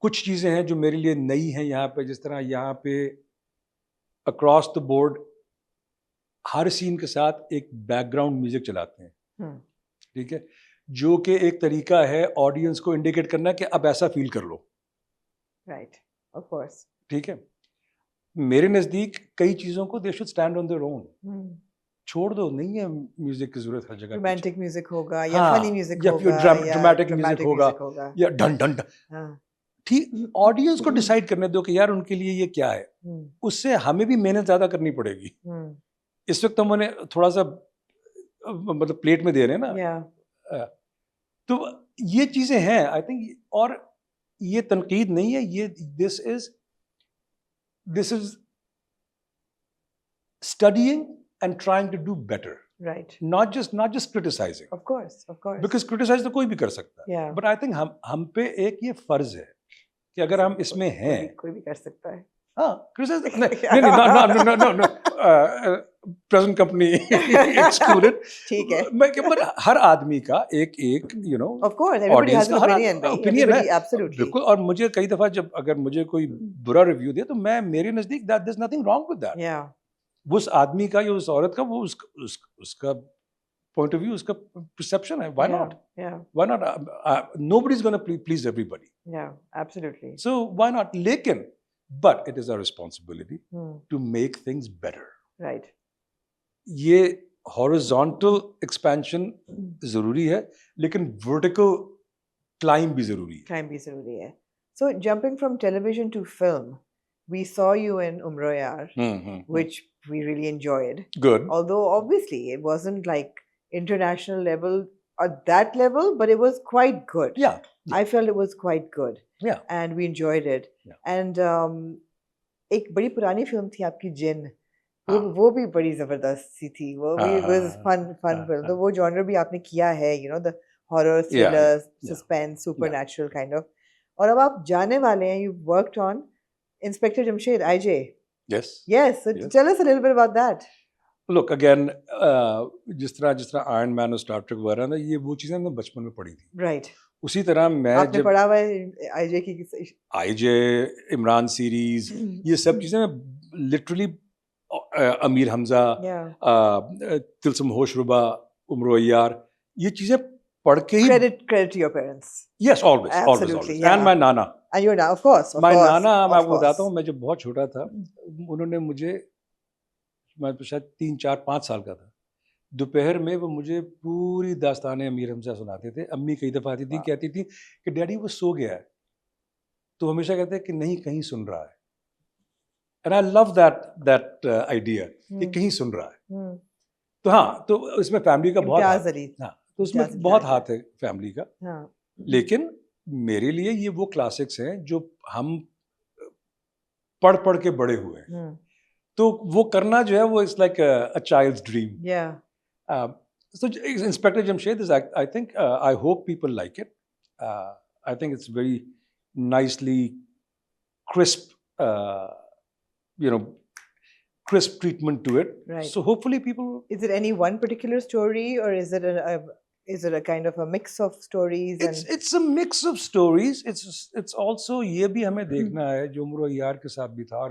کچھ چیزیں ہیں جو میرے لیے نئی ہیں یہاں پہ, جس طرح یہاں پہ اکراس دا بورڈ ہر سین کے ساتھ ایک بیک گراؤنڈ میوزک چلاتے ہیں. ٹھیک ہے, جو کہ ایک طریقہ ہے آڈینس کو انڈیکیٹ کرنا کہ اب ایسا فیل کر لو. Right, of course. ٹھیک ہے, میرے نزدیک کئی چیزوں کو they should stand on their own. چھوڑ دو, نہیں ہے میوزک کی ضرورت ہر جگہ. رومانٹک میوزک ہوگا یا فنی میوزک ہوگا یا ڈرامٹک میوزک ہوگا یا ڈن ڈن. ٹھیک, آڈینس کو ڈیسائیڈ کرنے دو کہ یار ان کے لیے یہ کیا ہے. اس سے ہمیں بھی محنت زیادہ کرنی پڑے گی. اس وقت ہم انہیں تھوڑا سا مطلب پلیٹ میں دے رہے ہیں نا, تو یہ چیزیں ہیں آئی تھنک. اور یہ تنقید نہیں ہے, یہ this is studying and trying to do better. Right. Not just criticizing. Of course. Because criticize تو کوئی بھی کر سکتا ہے. But I think ہم پہ ایک یہ فرض ہے کہ اگر ہم اس میں ہیں, کوئی بھی کر سکتا ہے. ہاں criticize نہیں, present company excluded. ٹھیک ہے, but ہر آدمی کا ایک of course everybody has an opinion ہے. Absolutely. بالکل. اور مجھے کئی دفعہ جب اگر مجھے کوئی برا ریویو دے تو میں میرے نزدیک there's nothing wrong with that. اس آدمی کا یا اس عورت کا وہ اس کا پوائنٹ آف ویو, اس کا پرسپشن ہے. Why not? Why not? Nobody's going to please everybody. Yeah, absolutely. So why not? لیکن but it is our responsibility to make things better. Right. یہ horizontal expansion ضروری ہے لیکن vertical climb بھی ضروری ہے. Climb بھی ضروری ہے. So jumping from television to film, we saw you in Umro Yaar, which we really enjoyed. Good. Although obviously it wasn't like international level at that level, but it was quite good. Yeah. I felt it was quite good. Yeah. And we enjoyed it. Yeah. And ایک بڑی پرانی film تھی آپ کی جن, وہ بھی بڑی زبردست سی تھی, وہ بھی was fun film. تو وہ genre بھی آپ نے کیا ہے, you know, the horror, thriller, suspense, supernatural kind of. اور اب آپ جانے والے ہیں, you worked on Inspector Jamshed, IJ. Yes. Yes. So tell us a little bit about that. Look, again, جس طرح آئرن مین اور اسٹار ٹریک وغیرہ نا, یہ وہ چیزیں میں بچپن میں پڑھی تھی. Right. اسی طرح میں آپ نے پڑھا ہوا ہے آئی جے کی, آئی جے, عمران سیریز, یہ سب چیزیں میں لٹرلی, امیر حمزہ, تلسم ہوش ربا, عمر یار, یہ چیزیں پڑھ کے ہی. Credit to your parents. Yes, always. And my nana. And your nana, of course. My nana, میں آپ کو بتاتا ہوں, میں جب بہت چھوٹا تھا, انہوں نے مجھے, میں تو شاید 3, 4, 5 سال کا تھا, دوپہر میں وہ مجھے پوری داستانیں امیر حمزہ سناتے تھے. امی کئی دفعہ آتی تھی, کہتی تھی کہ ڈیڈی وہ سو گیا ہے, تو ہمیشہ کہتے ہیں کہ نہیں, کہیں سن رہا ہے. And I love that idea کہ کہیں سن رہا ہے. تو ہاں, تو اس میں فیملی کا بہت ہاں, تو اس میں بہت ہاتھ ہے فیملی کا. لیکن میرے لیے یہ وہ کلاسکس ہیں جو ہم پڑھ کے بڑے ہوئے ہیں, تو وہ کرنا جو ہے وہ it's like a child's dream. So Inspector Jamshed is, I think, I hope people like it. I think it's very nicely crisp, crisp treatment to it. Right. So hopefully people. Is it any one particular story, or is it a kind of a mix of stories? It's a mix of stories. It's also یہ بھی ہمیں دیکھنا ہے, جو عمر یار کے ساتھ بھی تھا, اور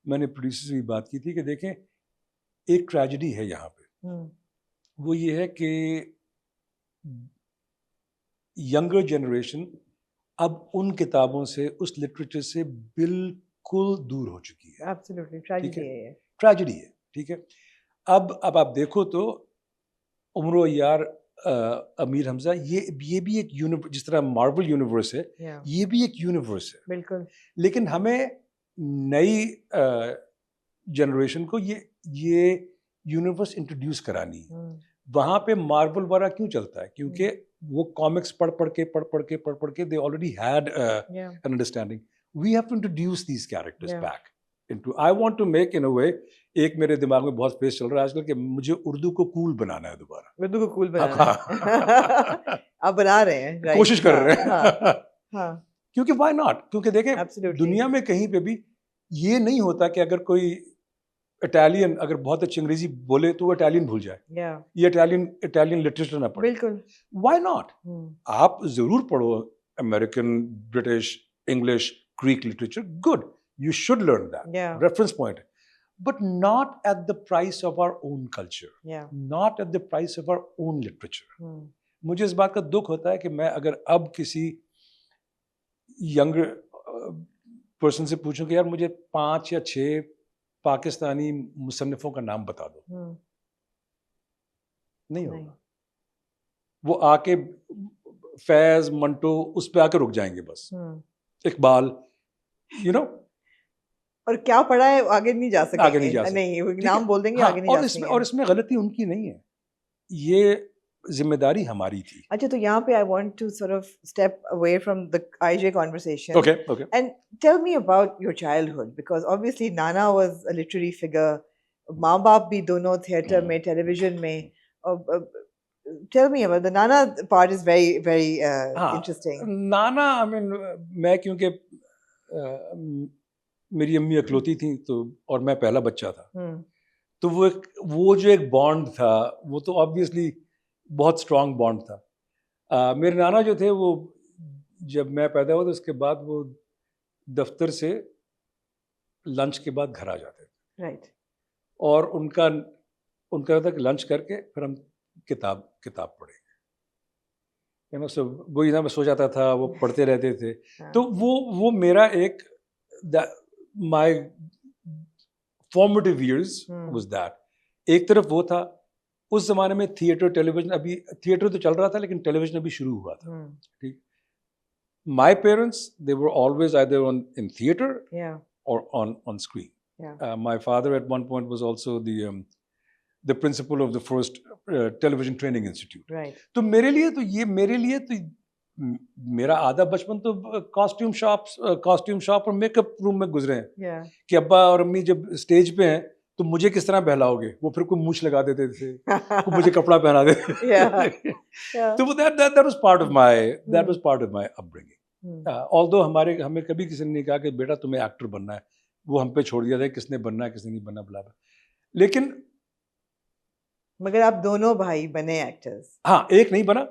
میں نے پروڈیوسر سے بھی بات کی تھی کہ دیکھیں ایک ٹریجڈی ہے یہاں پہ. وہ یہ ہے کہ ینگر جنریشن اب ان کتابوں سے, اس لٹریچر سے بالکل دور ہو چکی ہے. ایبسلیوٹلی ٹریجڈی ہے. ٹھیک ہے, اب آپ دیکھو تو عمر یار, امیر حمزہ, یہ بھی ایک جس طرح مارول یونیورس ہے, یہ بھی ایک یونیورس ہے. بالکل. لیکن ہمیں نئی جنریشن کو یہ یونیورس انٹروڈیوس کرانی ہے. وہاں پہ مارول وغیرہ کیوں چلتا ہے, کیونکہ وہ کامکس پڑھ کے they already had an understanding. We have to introduce these characters back into. I want to make in a way, ایک میرے دماغ میں بہت فیس چل رہا ہے آج کل کہ مجھے اردو کو کول بنانا ہے دوبارہ. اردو کو کول بنانا ہے, آپ بنا رہے ہیں, کوشش کر رہے ہیں. کیونکہ why not, کیونکہ دیکھیں دنیا میں کہیں پہ بھی یہ نہیں ہوتا کہ اگر کوئی اٹالین اگر بہت اچھی انگریزی بولے تو وہ اٹالین بھول جائے, یہ اٹالین لٹریچر نہ پڑھے. بالکل. وائی ناٹ, آپ ضرور پڑھو American, British, English, Greek literature, good, you should learn that, reference point, but not at the price of our own culture, not at the price of our own literature. مجھے اس بات کا دکھ ہوتا ہے کہ میں اگر اب کسی ینگر پرسن سے پوچھوں کہ یار مجھے 5 یا 6 پاکستانی مصنفوں کا نام بتا دو, نہیں ہوگا. وہ آ کے فیض, منٹو, اس پہ آ کے رک جائیں گے بس, اقبال, اور کیا پڑھا ہے آگے نہیں جا سکتے, آگے نہیں جا سکتے, نہیں نام بول دیں گے, آگے نہیں جا سکتے. اور اس میں غلطی ان کی نہیں ہے, یہ ذمہ داری ہماری تھی. اچھا, تو یہاں پہ I want to sort of step away from the IJ conversation. Okay. And tell me about your childhood, because obviously Nana was a literary figure. ماں باپ بھی دونوں تھیٹر میں, ٹیلی ویژن میں. Tell me about the Nana part is very, very interesting. Nana, I mean, میں کیونکہ میری امی اکلوتی تھیں تو, اور میں پہلا بچہ تھا, تو وہ جو ایک بانڈ تھا وہ تو آبویسلی بہت اسٹرانگ بانڈ تھا. میرے نانا جو تھے وہ جب میں پیدا ہوا تو اس کے بعد وہ دفتر سے لنچ کے بعد گھر آ جاتے تھے. رائٹ. اور ان کا تھا کہ لنچ کر کے پھر ہم کتاب پڑھیں گے. وہی نا, میں سو جاتا تھا, وہ پڑھتے رہتے تھے. تو وہ میرا ایک my formative years was that. ایک طرف وہ تھا, اس زمانے میں تھیٹر ٹیلیویژن, ابھی تھیٹر تو چل رہا تھا لیکن ٹیلیویژن ابھی شروع ہوا تھا. ٹھیک, my parents, they were always either in theater or on screen. My father at one point was also the principal of the first television training institute. Right. تو میرے لیے تو میرا آدھا بچپن تو کاسٹیوم شاپ اور میک اپ روم میں گزرے ہیں کہ ابا اور امی جب اسٹیج پہ ہیں تو مجھے کس طرح بہلاؤ گے, وہ پھر کوئی مونچھ لگا دیتے تھے, مجھے کپڑا پہنا دیتے. تو that was part of my upbringing. Although ہمیں کبھی کسی نے نہیں کہا کہ بیٹا تمہیں ایکٹر بننا ہے, وہ ہم پہ چھوڑ دیا تھا کس نے بننا ہے کس نے نہیں بننا بلا. لیکن مگر آپ دونوں بھائی بنے ایکٹرز. ہاں, ایک نہیں بنا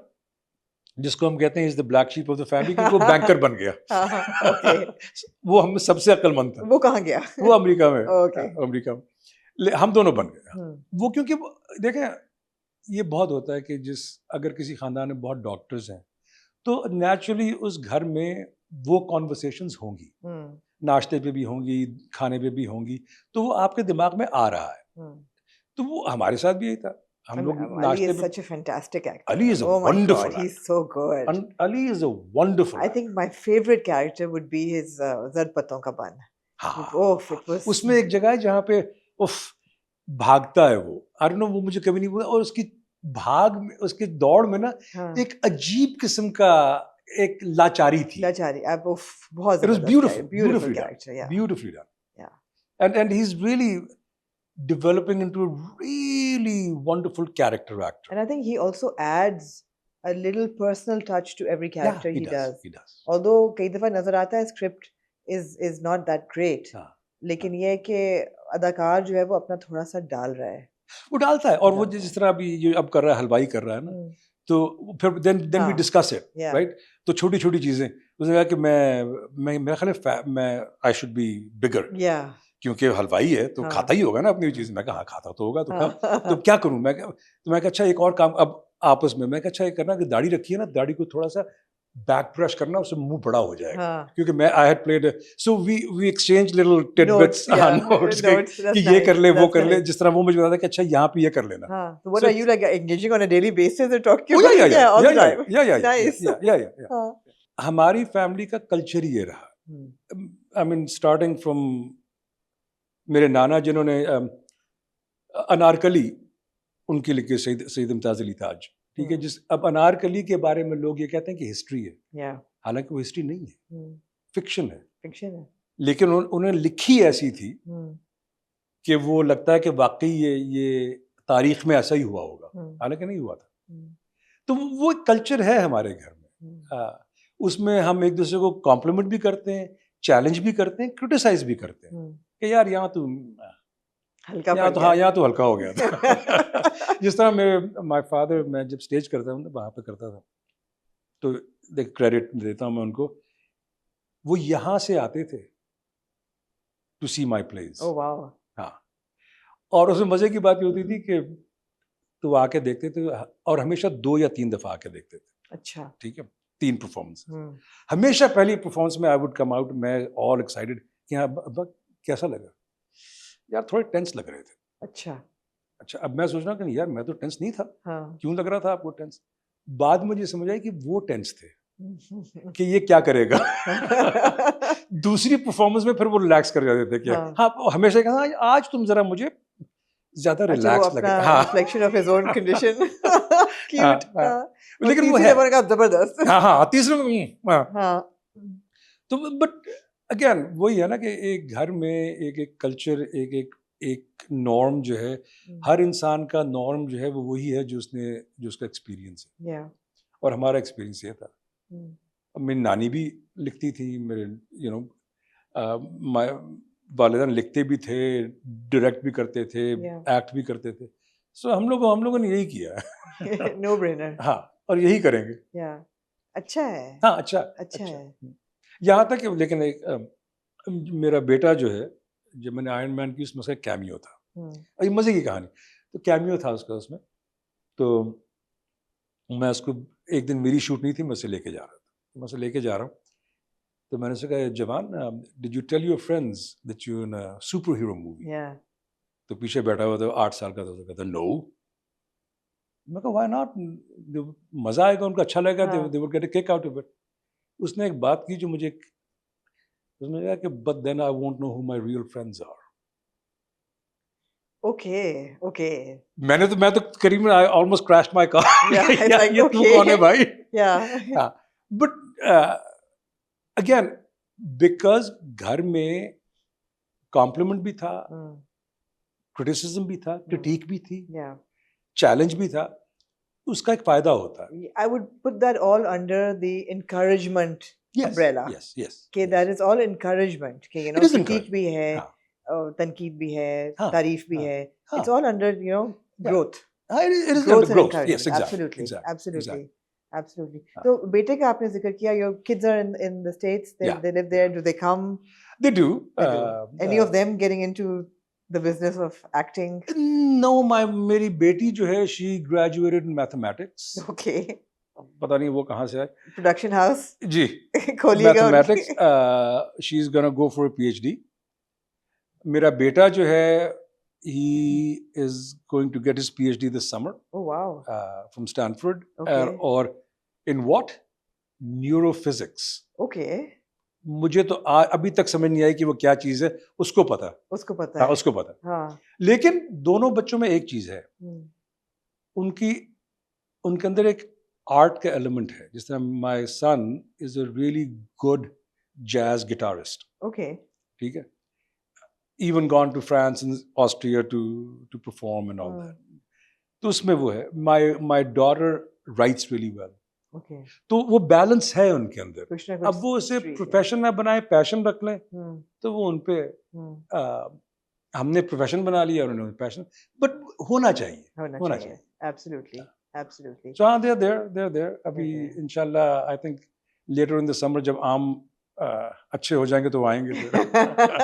جس کو ہم کہتے ہیں is the black sheep of the family, کیونکہ وہ بینکر بن گیا. وہ ہم سب سے عقل مند تھا. وہ کہاں گیا؟ وہ امریکہ میں. ہم دونوں بن گئے. وہ کیونکہ دیکھیں یہ بہت ہوتا ہے کہ اگر کسی خاندان میں بہت ڈاکٹرز ہیں تو نیچرلی اس گھر میں وہ کانورسیشنز ہوں گی, ناشتے پہ بھی ہوں گی, کھانے پہ بھی ہوں گی, تو وہ آپ کے دماغ میں آ رہا ہے. تو وہ ہمارے ساتھ بھی یہی تھا. ہم لوگ Ali is such a fantastic actor. Ali is a wonderful actor. He's so good. Ali is a wonderful. I think my favorite character would be his Zard Patton Ka Ban. It was. اس میں ایک جگہ ہے جہاں پہ بھاگتا ہے وہ, I don't know, وہ مجھے کبھی نہیں بولا, اور اس کی اس کے دوڑ میں نا ایک عجیب قسم کا ایک لاچاری تھی. بہت It was beautifully done. And he's really developing into a really wonderful character actor. And I think he also adds a little personal touch to every character he does. He does. Although کئی دفعہ نظر آتا ہے script is not that great. لیکن یہ کہ اداکار جو ہے وہ اپنا تھوڑا سا ڈال رہا ہے. وہ ڈالتا ہے, اور وہ جس طرح ابھی اب کر رہا ہے, حلوائی کر رہا ہے نا, تو پھر then we discuss it, right? تو چھوٹی چھوٹی چیزیں اس نے کہا کہ میں میرا خیال ہے میں I should be bigger. کیونکہ حلوائی ہے تو کھاتا ہی ہوگا نا اپنی چیز. میں کہا ہاں کھاتا تو ہوگا, تو کیا کروں میں. تو میں کہا اچھا ایک اور کام اب آپس میں کہا اچھا یہ کرنا کہ داڑھی رکھی ہے نا, داڑھی کو تھوڑا سا بیک برش کرنا, اس سے منہ بڑا ہو جائے گا. کیونکہ میں I had played, so we exchange little tidbits, notes کہ یہ کر لے وہ کر لے, جس طرح وہ مجھے بتا تھا کہ اچھا یہاں پہ یہ کر لینا. So what are you like engaging on a daily basis and talking about? ہماری فیملی کا کلچر یہ رہا. I mean starting from میرے نانا جنہوں نے انارکلی ان کے لکھے سید امتیاز علی تاج, ٹھیک ہے, اب انارکلی کے بارے میں لوگ یہ کہتے ہیں کہ ہسٹری ہے, حالانکہ وہ ہسٹری نہیں ہے, فکشن ہے. لیکن انہیں لکھی ایسی تھی کہ وہ لگتا ہے کہ واقعی یہ تاریخ میں ایسا ہی ہوا ہوگا, حالانکہ نہیں ہوا تھا. تو وہ کلچر ہے ہمارے گھر میں. اس میں ہم ایک دوسرے کو کمپلیمنٹ بھی کرتے ہیں, چیلنج بھی کرتے ہیں, کرٹیسائز بھی کرتے ہیں کہ یار یہاں تو ہلکا ہو گیا تھا. جس طرح مائی فادر, میں جب اسٹیج کرتا ہوں وہاں پہ کرتا تھا تو دیکھ کریڈٹ دیتا ہوں میں ان کو, وہ یہاں سے آتے تھے ٹو سی مائی پلیز. ہاں, اور اس میں مزے کی بات یہ ہوتی تھی کہ تو آ کے دیکھتے تھے, اور ہمیشہ 2 یا 3 دفعہ آ کے دیکھتے تھے. اچھا, ٹھیک ہے, 3 پرفارمنس. ہمیشہ پہلی پرفارمنس میں آئی وڈ کم آؤٹ, میں آل ایکسائٹیڈ کہ ہاں ابا کیسا لگا. یار تھوڑے ٹینس لگ رہے تھے. اچھا, اب میں سوچ رہا کہ یار میں تو ٹینس نہیں تھا, کیوں لگ رہا تھا آپ کو ٹینس. بعد میں مجھے سمجھ آئی کہ وہ ٹینس تھے کہ یہ کیا کرے گا. دوسری پرفارمنس میں پھر وہ ریلیکس کر جاتے تھے کہ ہاں, ہمیشہ کہا آج تم ذرا مجھے زیادہ ریلیکس لگ رہا ہے. Reflection of his own condition. Cute. لیکن وہ ہے زبردست. ہاں تیسرے. تو بٹ اگین وہی ہے نا کہ ایک گھر میں ایک کلچر, ایک نارم جو ہے, ہر انسان کا نارم جو ہے وہ وہی ہے جو اس کا ایکسپیرینس ہے. اور ہمارا ایکسپیرینس یہ تھا. میری نانی بھی لکھتی تھی, میرے والدین لکھتے بھی تھے, ڈائریکٹ بھی کرتے تھے, ایکٹ بھی کرتے تھے. سو ہم لوگوں نے یہی کیا ہے. نو برینر. ہاں, اور یہی کریں گے. اچھا ہے. ہاں اچھا ہے. یہاں تک کہ لیکن میرا بیٹا جو ہے, جب میں نے آئرن مین کی اس میں اس کا کیمیو تھا. یہ مزے کی کہانی. تو کیمیو تھا اس کا اس میں. تو میں اس کو ایک دن میری شوٹ نہیں تھی, میں اسے لے کے جا رہا تھا. میں اسے لے کے جا رہا ہوں, تو میں نے سے کہا جوان did you tell your friends that you in super hero movie? Yeah. تو پیچھے بیٹھا ہوا تھا 8 سال کا تھا, تو کہتا نو. میں کہا وائی ناٹ, مزہ آئے گا, ان کو اچھا لگے گا, they would get a kick out of it. اس نے ایک بات کی جو مجھے, اس نے کہا کہ but then I won't know who my real friends are. Okay. میں تو قریب میں almost crashed my car. Yeah, it's like, یہ تو کون ہے بھائی؟ Yeah. بٹ اگین بیکاز گھر میں کمپلیمنٹ بھی تھا, کرٹیسزم بھی تھا, کرٹیک بھی تھی, Yeah. چیلنج بھی تھا, اس کا ایک فائدہ ہوتا ہے. I would put that all under the encouragement umbrella. Yes. کہ that is all encouragement. کہ It is critique بھی ہے, تنقید بھی ہے, تعریف بھی ہے. It's all under, growth. It is Growth and growth. encouragement. Yes, Absolutely. تو بیٹے کا آپ نے ذکر کیا, your kids are in the States, they live there, do they come? They do. Any of them getting into the business of acting? No, میری بیٹی جو ہے she graduated in mathematics. Okay. پتہ نہیں وہ کہاں سے آئے. Production house G کھولیے God. Mathematics. She is gonna go for a PhD. میرا بیٹا جو ہے he is going to get his PhD this summer. Oh wow. From Stanford. Okay. Or in what? Neurophysics. Okay. مجھے تو ابھی تک سمجھ نہیں آئی کہ وہ کیا چیز ہے, اس کو پتا. اس کو پتا ہے. اس کو پتا. ہاں. لیکن دونوں بچوں میں ایک چیز ہے, ان کے اندر ایک آرٹ کا ایلیمنٹ ہے. جس طرح my son is a really good jazz guitarist. Okay. ٹھیک ہے. Even gone to France and Austria to perform and all that. تو اس میں وہ ہے. My daughter writes really well. تو وہ بیلنس ہے ان کے اندر. اب وہ اسے پروفیشن نہ بنائے, پیشن رکھ لیں, تو وہ ان پہ, ہم نے پروفیشن بنا لیا اور انہوں نے پیشن, بٹ ہونا چاہیے. Absolutely. So they're ابھی انشاءاللہ I think later in the summer جب آم اچھے ہو جائیں گے تو آئیں گے.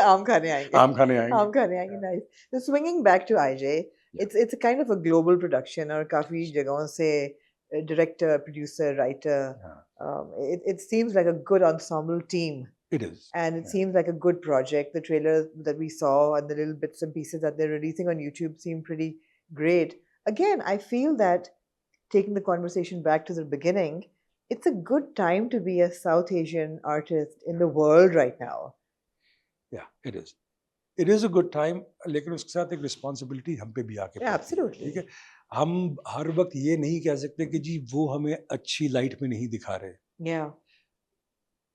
آم کھانے آئیں گے. Nice. So swinging back to IJ, it's a kind of a global production اور کافی جگہوں سے director, producer, writer. It seems like a good ensemble team. It is. And it seems like a good project. The trailers that we saw and the little bits and pieces that they're releasing on YouTube seem pretty great. Again, I feel that, taking the conversation back to the beginning, it's a good time to be a South Asian artist in the world right now. Yeah, it is. It is a good time, لیکن اس کے ساتھ ایک responsibility ہم پہ بھی آ کے. Yeah, absolutely. ٹھیک ہے. ہم ہر وقت یہ نہیں کہہ سکتے کہ جی وہ ہمیں اچھی لائٹ میں نہیں دکھا رہے. Yeah.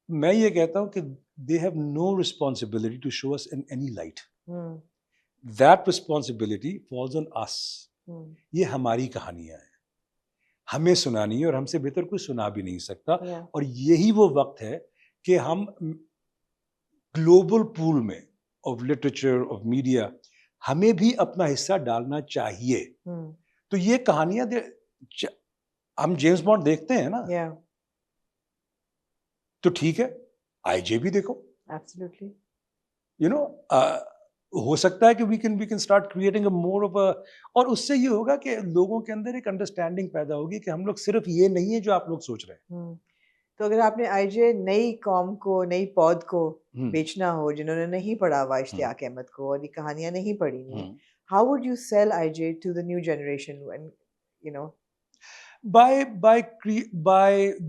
میں یہ کہتا ہوں کہ they have no responsibility to show us in any light. That responsibility falls on us. یہ ہماری کہانیاں ہیں, ہمیں سنانی ہے, اور ہم سے بہتر کوئی سنا بھی نہیں سکتا. اور یہی وہ وقت ہے کہ ہم گلوبل پول میں آف لٹریچر, آف میڈیا, ہمیں بھی اپنا حصہ ڈالنا چاہیے. تو یہ کہانیاں ہم جیمز بانڈ دیکھتے ہیں نا, تو ٹھیک ہے, آئی جے بھی دیکھو. Absolutely. ہو سکتا ہے کہ we can start creating a more of a, اور اس سے یہ ہوگا کہ لوگوں کے اندر ایک انڈرسٹینڈنگ پیدا ہوگی کہ ہم لوگ صرف یہ نہیں ہے جو آپ لوگ سوچ رہے ہیں. تو اگر آپ نے آئی جے نئی قوم کو, نئی پود کو بیچنا ہو, جنہوں نے نہیں پڑھا ہوا اشتیاق احمد کو اور یہ کہانیاں نہیں پڑھی ہیں, how would you sell IJ to the new generation when, by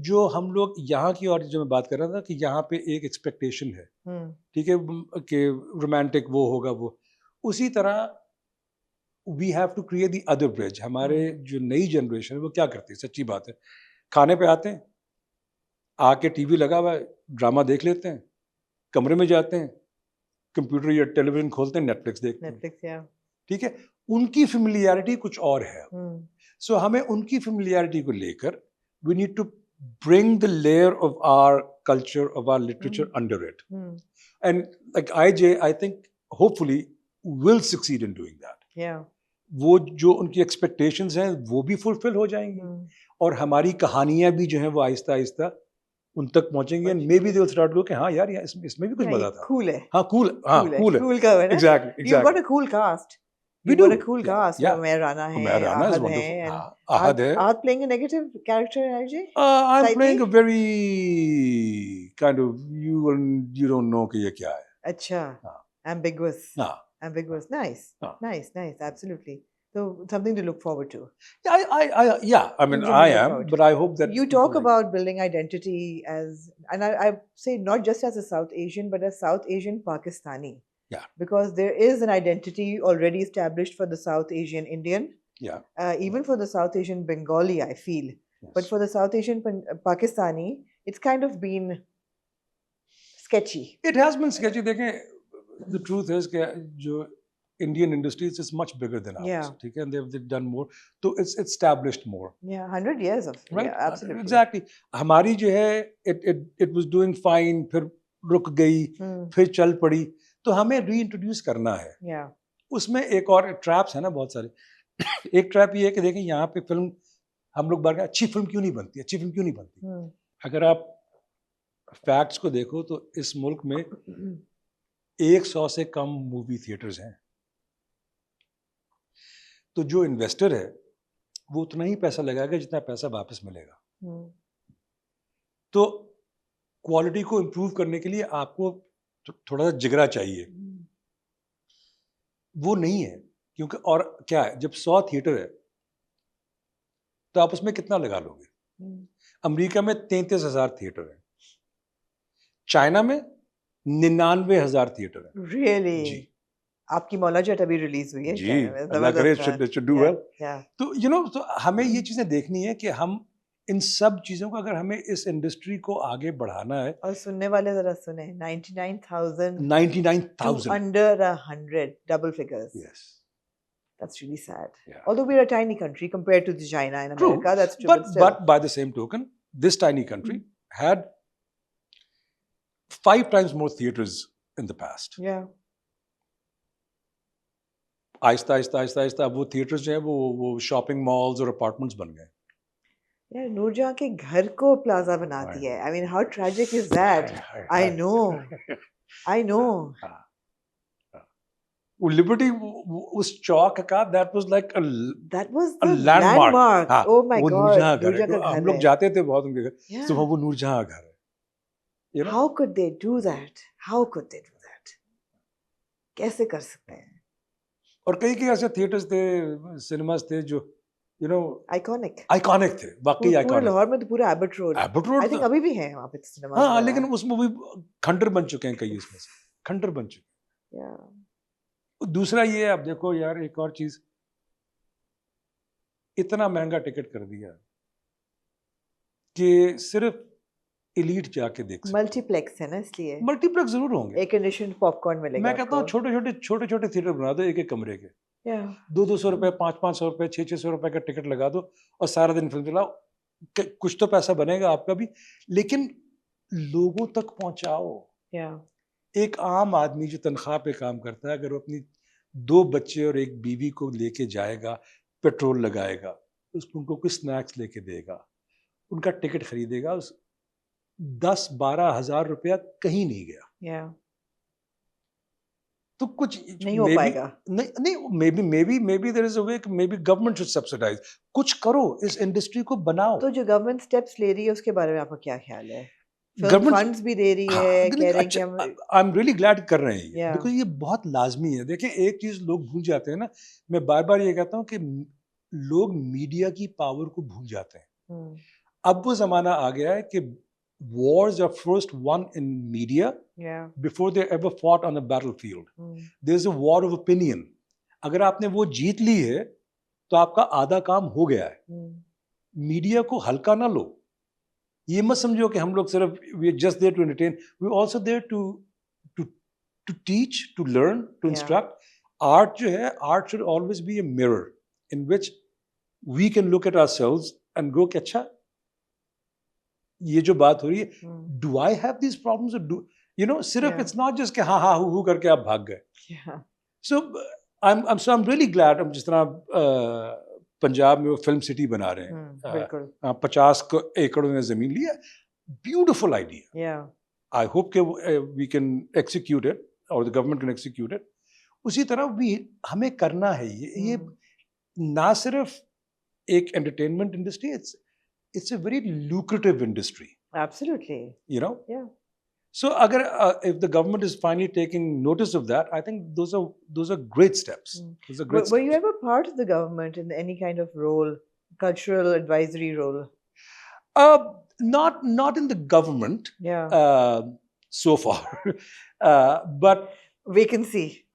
جو ہم لوگ یہاں کی, اور جو میں بات کر رہا تھا کہ یہاں پہ ایک ایکسپیکٹیشن ہے, ٹھیک ہے, کہ رومانٹک وہ ہوگا, وہ اسی طرح we have to create the other bridge. ہمارے جو نئی جنریشن ہے وہ کیا کرتی ہے, سچی بات ہے, کھانے پہ آتے ہیں, آ کے ٹی وی لگا ہوا ہے, ڈرامہ دیکھ لیتے ہیں, کمرے میں جاتے ہیں, کمپیوٹر یا ٹیلی ویژن کھولتے ہیں, نیٹ فلکس دیکھتے ہیں. ٹھیک ہے, ان کی فیملیئرٹی کچھ اور ہے. سو ہمیں ان کی فیملیئرٹی کو لے کر we need to bring the layer of our culture, of our literature under it. And like I جے, I think hopefully will succeed in doing that. وہ جو ان کی ایکسپیکٹیشنز ہیں وہ بھی فلفل ہو جائیں گی, اور ہماری کہانیاں بھی جو ہیں وہ آہستہ آہستہ ان تک پہنچیں گی. And maybe they will start love کہ ہاں یار اس میں بھی کچھ مزہ تھا. کول ہے. ہاں کول ہے. Exactly. You've got a cool cast. We do. Got a cool cast. Umair Rana hai, Ahad is hai, wonderful. Ahad hai. Ahad playing a negative character, IJ? I'm playing a very kind of you don't know کہ یہ کیا ہے. اچھا, ہاں. ambiguous. ہاں. Ambiguous. Nice. ہاں. Nice. Absolutely. So something to look forward to. Yeah, I mean, I am, but I hope that you talk about building identity as, and I say not just as a South Asian, but as South Asian Pakistani. Yeah. Because there is an identity already established for the South Asian Indian. Yeah. Even for the South Asian Bengali, I feel. Yes. But for the South Asian Pakistani, it's kind of been sketchy. It has been sketchy. دیکھیں, the truth is کہ جو Indian industries is much bigger than ours. Yeah. ٹھیک ہے, and they've done more. So it's established more. Yeah, 100 years of. Right? Yeah, absolutely. Exactly. ہماری جو ہے it was doing fine, پھر رک گئی, پھر چل پڑی, تو ہمیں ری انٹروڈیوس کرنا ہے. Yeah. اس میں ایک اور ٹریپس ہیں نا بہت سارے. ایک ٹریپ یہ ہے کہ دیکھیں یہاں پہ فلم ہم لوگ بار اچھی فلم کیوں نہیں بنتی, اچھی فلم کیوں نہیں بنتی. اگر آپ فیکٹس کو دیکھو تو اس ملک میں 100 سے کم مووی تھیٹرز ہیں. تو جو انویسٹر ہے وہ اتنا ہی پیسہ لگائے گا جتنا پیسہ واپس ملے گا. تو کوالٹی کو امپروو کرنے کے لیے آپ کو تھوڑا سا جگرا چاہیے. وہ نہیں ہے, کیونکہ اور کیا ہے, جب 100 تھیٹر ہے تو آپ اس میں کتنا لگا لو گے. امریکہ میں 33,000 تھیٹر ہیں, چائنا میں 99,000 تھیٹر ہیں. Really? جی. آپ کی مولا جٹ ابھی ریلیز ہوئی ہے. جی, اللہ کرے should do well. تو تو ہمیں یہ چیزیں دیکھنی ہے کہ ہم ان سب چیزوں کو, اگر ہمیں اس انڈسٹری کو آگے بڑھانا ہے. اور سننے والے ذرا سنیں, 99,000 99,000 under 100 double figures. Yes. That's really sad. Yeah. Although we're a tiny country compared to the China and True. America, that's true. But by the same token, this tiny country had 5 times more theaters in the past. Yeah. آہستہ آہستہ آہستہ آہستہ وہ theatres جو ہیں وہ shopping malls اور apartments بن گئے. یار نور جہاں کے گھر کو پلازا بنا دیا ہے. I mean, how tragic is that? I know. وہ لبرٹی اس چوک کا that was like that was a the landmark. Oh my وہ God. نور جہاں گھر نور ہے. جہاں ہم لوگ جاتے تھے بہت ان کے گھر, تو وہ نور جہاں گھر ہے. How could they do that? How could they do that? کیسے کر سکتے ہیں؟ اور کئی ایسے تھیٹرز تھے, سنیماز تھے جو آئیکونک تھے, واقعی آئیکونک. لاہور میں تو پورا ایبٹ روڈ I think ابھی بھی ہیں وہاں پہ سنیما. ہاں, لیکن اس میں بھی کھنڈر بن چکے ہیں کئی, اس میں سے کھنڈر بن چکے ہیں. دوسرا یہ آپ دیکھو یار, ایک اور چیز, اتنا مہنگا ٹکٹ کر دیا کہ صرف ایلیٹ جا کے دیکھ سکتے. ملٹی پلیکس ہے نا, اس لیے ملٹی پلیکس ضرور ہوں گے. ایئر کنڈیشنڈ پاپ کارن ملے گا. میں کہتا ہوں چھوٹے تھیٹر بنا دو, ایک کمرے کے, 200 روپے, 500 روپے, 600 روپے کا ٹکٹ لگا دو اور سارا دن فلم چلاؤ. کچھ تو پیسہ بنے گا آپ کا بھی, لیکن لوگوں تک پہنچاؤ. ایک عام آدمی جو تنخواہ پہ کام کرتا ہے, اگر وہ اپنی 2 بچے اور 1 بیوی کو لے کے جائے گا, پیٹرول لگائے گا, ان کو کچھ اسنیکس لے کے دے گا, ان کا ٹکٹ خریدے گا, 10-12 ہزار روپیہ کہیں نہیں گیا. تو کچھ نہیں ہو پائے گا. نہیں, maybe there is a way, maybe government should subsidize. کچھ کرو, اس انڈسٹری کو بناؤ. تو جو گورنمنٹ سٹیپس لے رہی ہے اس کے بارے میں آپ کا کیا خیال ہے؟ گورنمنٹ فنڈز بھی دے رہی ہے, کہہ رہے ہیں کہ ہم آئی ایم ریئلی گلیڈ کر رہے ہیں, بیکاز یہ بہت لازمی ہے. دیکھیں ایک چیز لوگ بھول جاتے ہیں نا, میں بار بار یہ کہتا ہوں کہ لوگ میڈیا کی پاور کو بھول جاتے ہیں. اب وہ زمانہ آ گیا ہے کہ wars are first won in media before they ever fought on a battlefield. There's a war of opinion. اگر آپ نے وہ جیت لی ہے تو آپ کا آدھا کام ہو گیا ہے. میڈیا کو ہلکا نہ لو. یہ مت سمجھو کہ ہم لوگ صرف we are just there to entertain. We're also there to teach, to learn, to instruct. Art جو ہے, art should always be a mirror in which we can look at ourselves and go کہ اچھا یہ جو بات ہو رہی ہے, do I have these problems, or do you know, صرف it's not just کہ ہاں ہاں ہو کر کے آپ بھاگ گئے. So I'm really glad. جس طرح پنجاب میں وہ فلم سٹی بنا رہے ہیں, 50 ایکڑ میں زمین لیا, بیوٹیفل آئیڈیا. I hope کہ we can execute it or the government can execute it. اسی طرح بھی ہمیں کرنا ہے یہ نہ صرف ایک entertainment industry, it's a very lucrative industry. Absolutely. You know? Yeah. So agar if the government is finally taking notice of that, I think those are great steps. Those are great Were you steps. ever part of the government in any kind of role, cultural advisory role? Not in the government Yeah. so far, but Vacancy.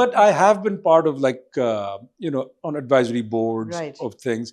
But I have been part of like on advisory boards Right. of things.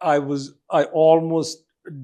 I almost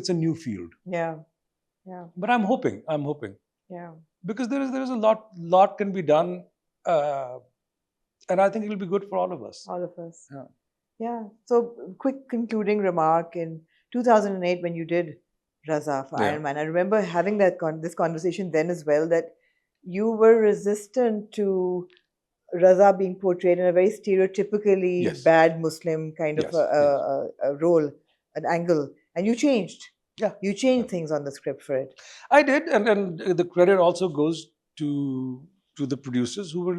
it's a new field. Yeah. Yeah. But I'm hoping Yeah. because there is a lot can be done, and I think it will be good for all of us. All of us. Yeah. Yeah. So, quick concluding remark. In 2008, when you did Raza for Yeah. Iron Man, I remember having this conversation then as well, that you were resistant to Raza being portrayed in a very stereotypically Yes. bad Muslim kind of Yes, a role, an angle, and you changed. Yeah. You changed things on the script for it. I did, and the credit also goes to the producers who were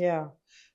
Yeah.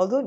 Although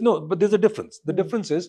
no, but there's a difference. The difference is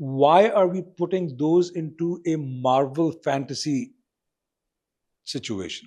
why are we putting those into a Marvel fantasy situation?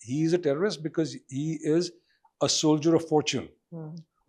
He is a terrorist because he is a soldier of fortune.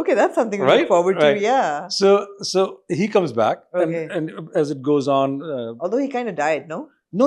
Okay, that's something to Right, look forward right. to. Yeah. So he comes back, Okay. and as it goes on, Although he kind of died, no? no.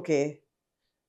Okay.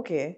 Okay.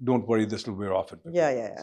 Don't worry, this will wear off in 15 minutes.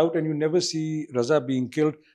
out and you never see Raza being killed.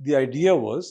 The idea was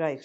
Right.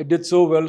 it did so well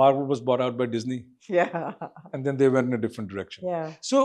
Marvel was bought out by Disney. Yeah. And then they went in a different direction. Yeah. So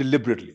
deliberately.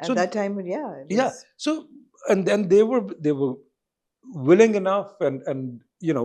At that time, yeah. So and then they were willing enough and you know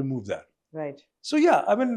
remove that. Right. So yeah, I mean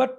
but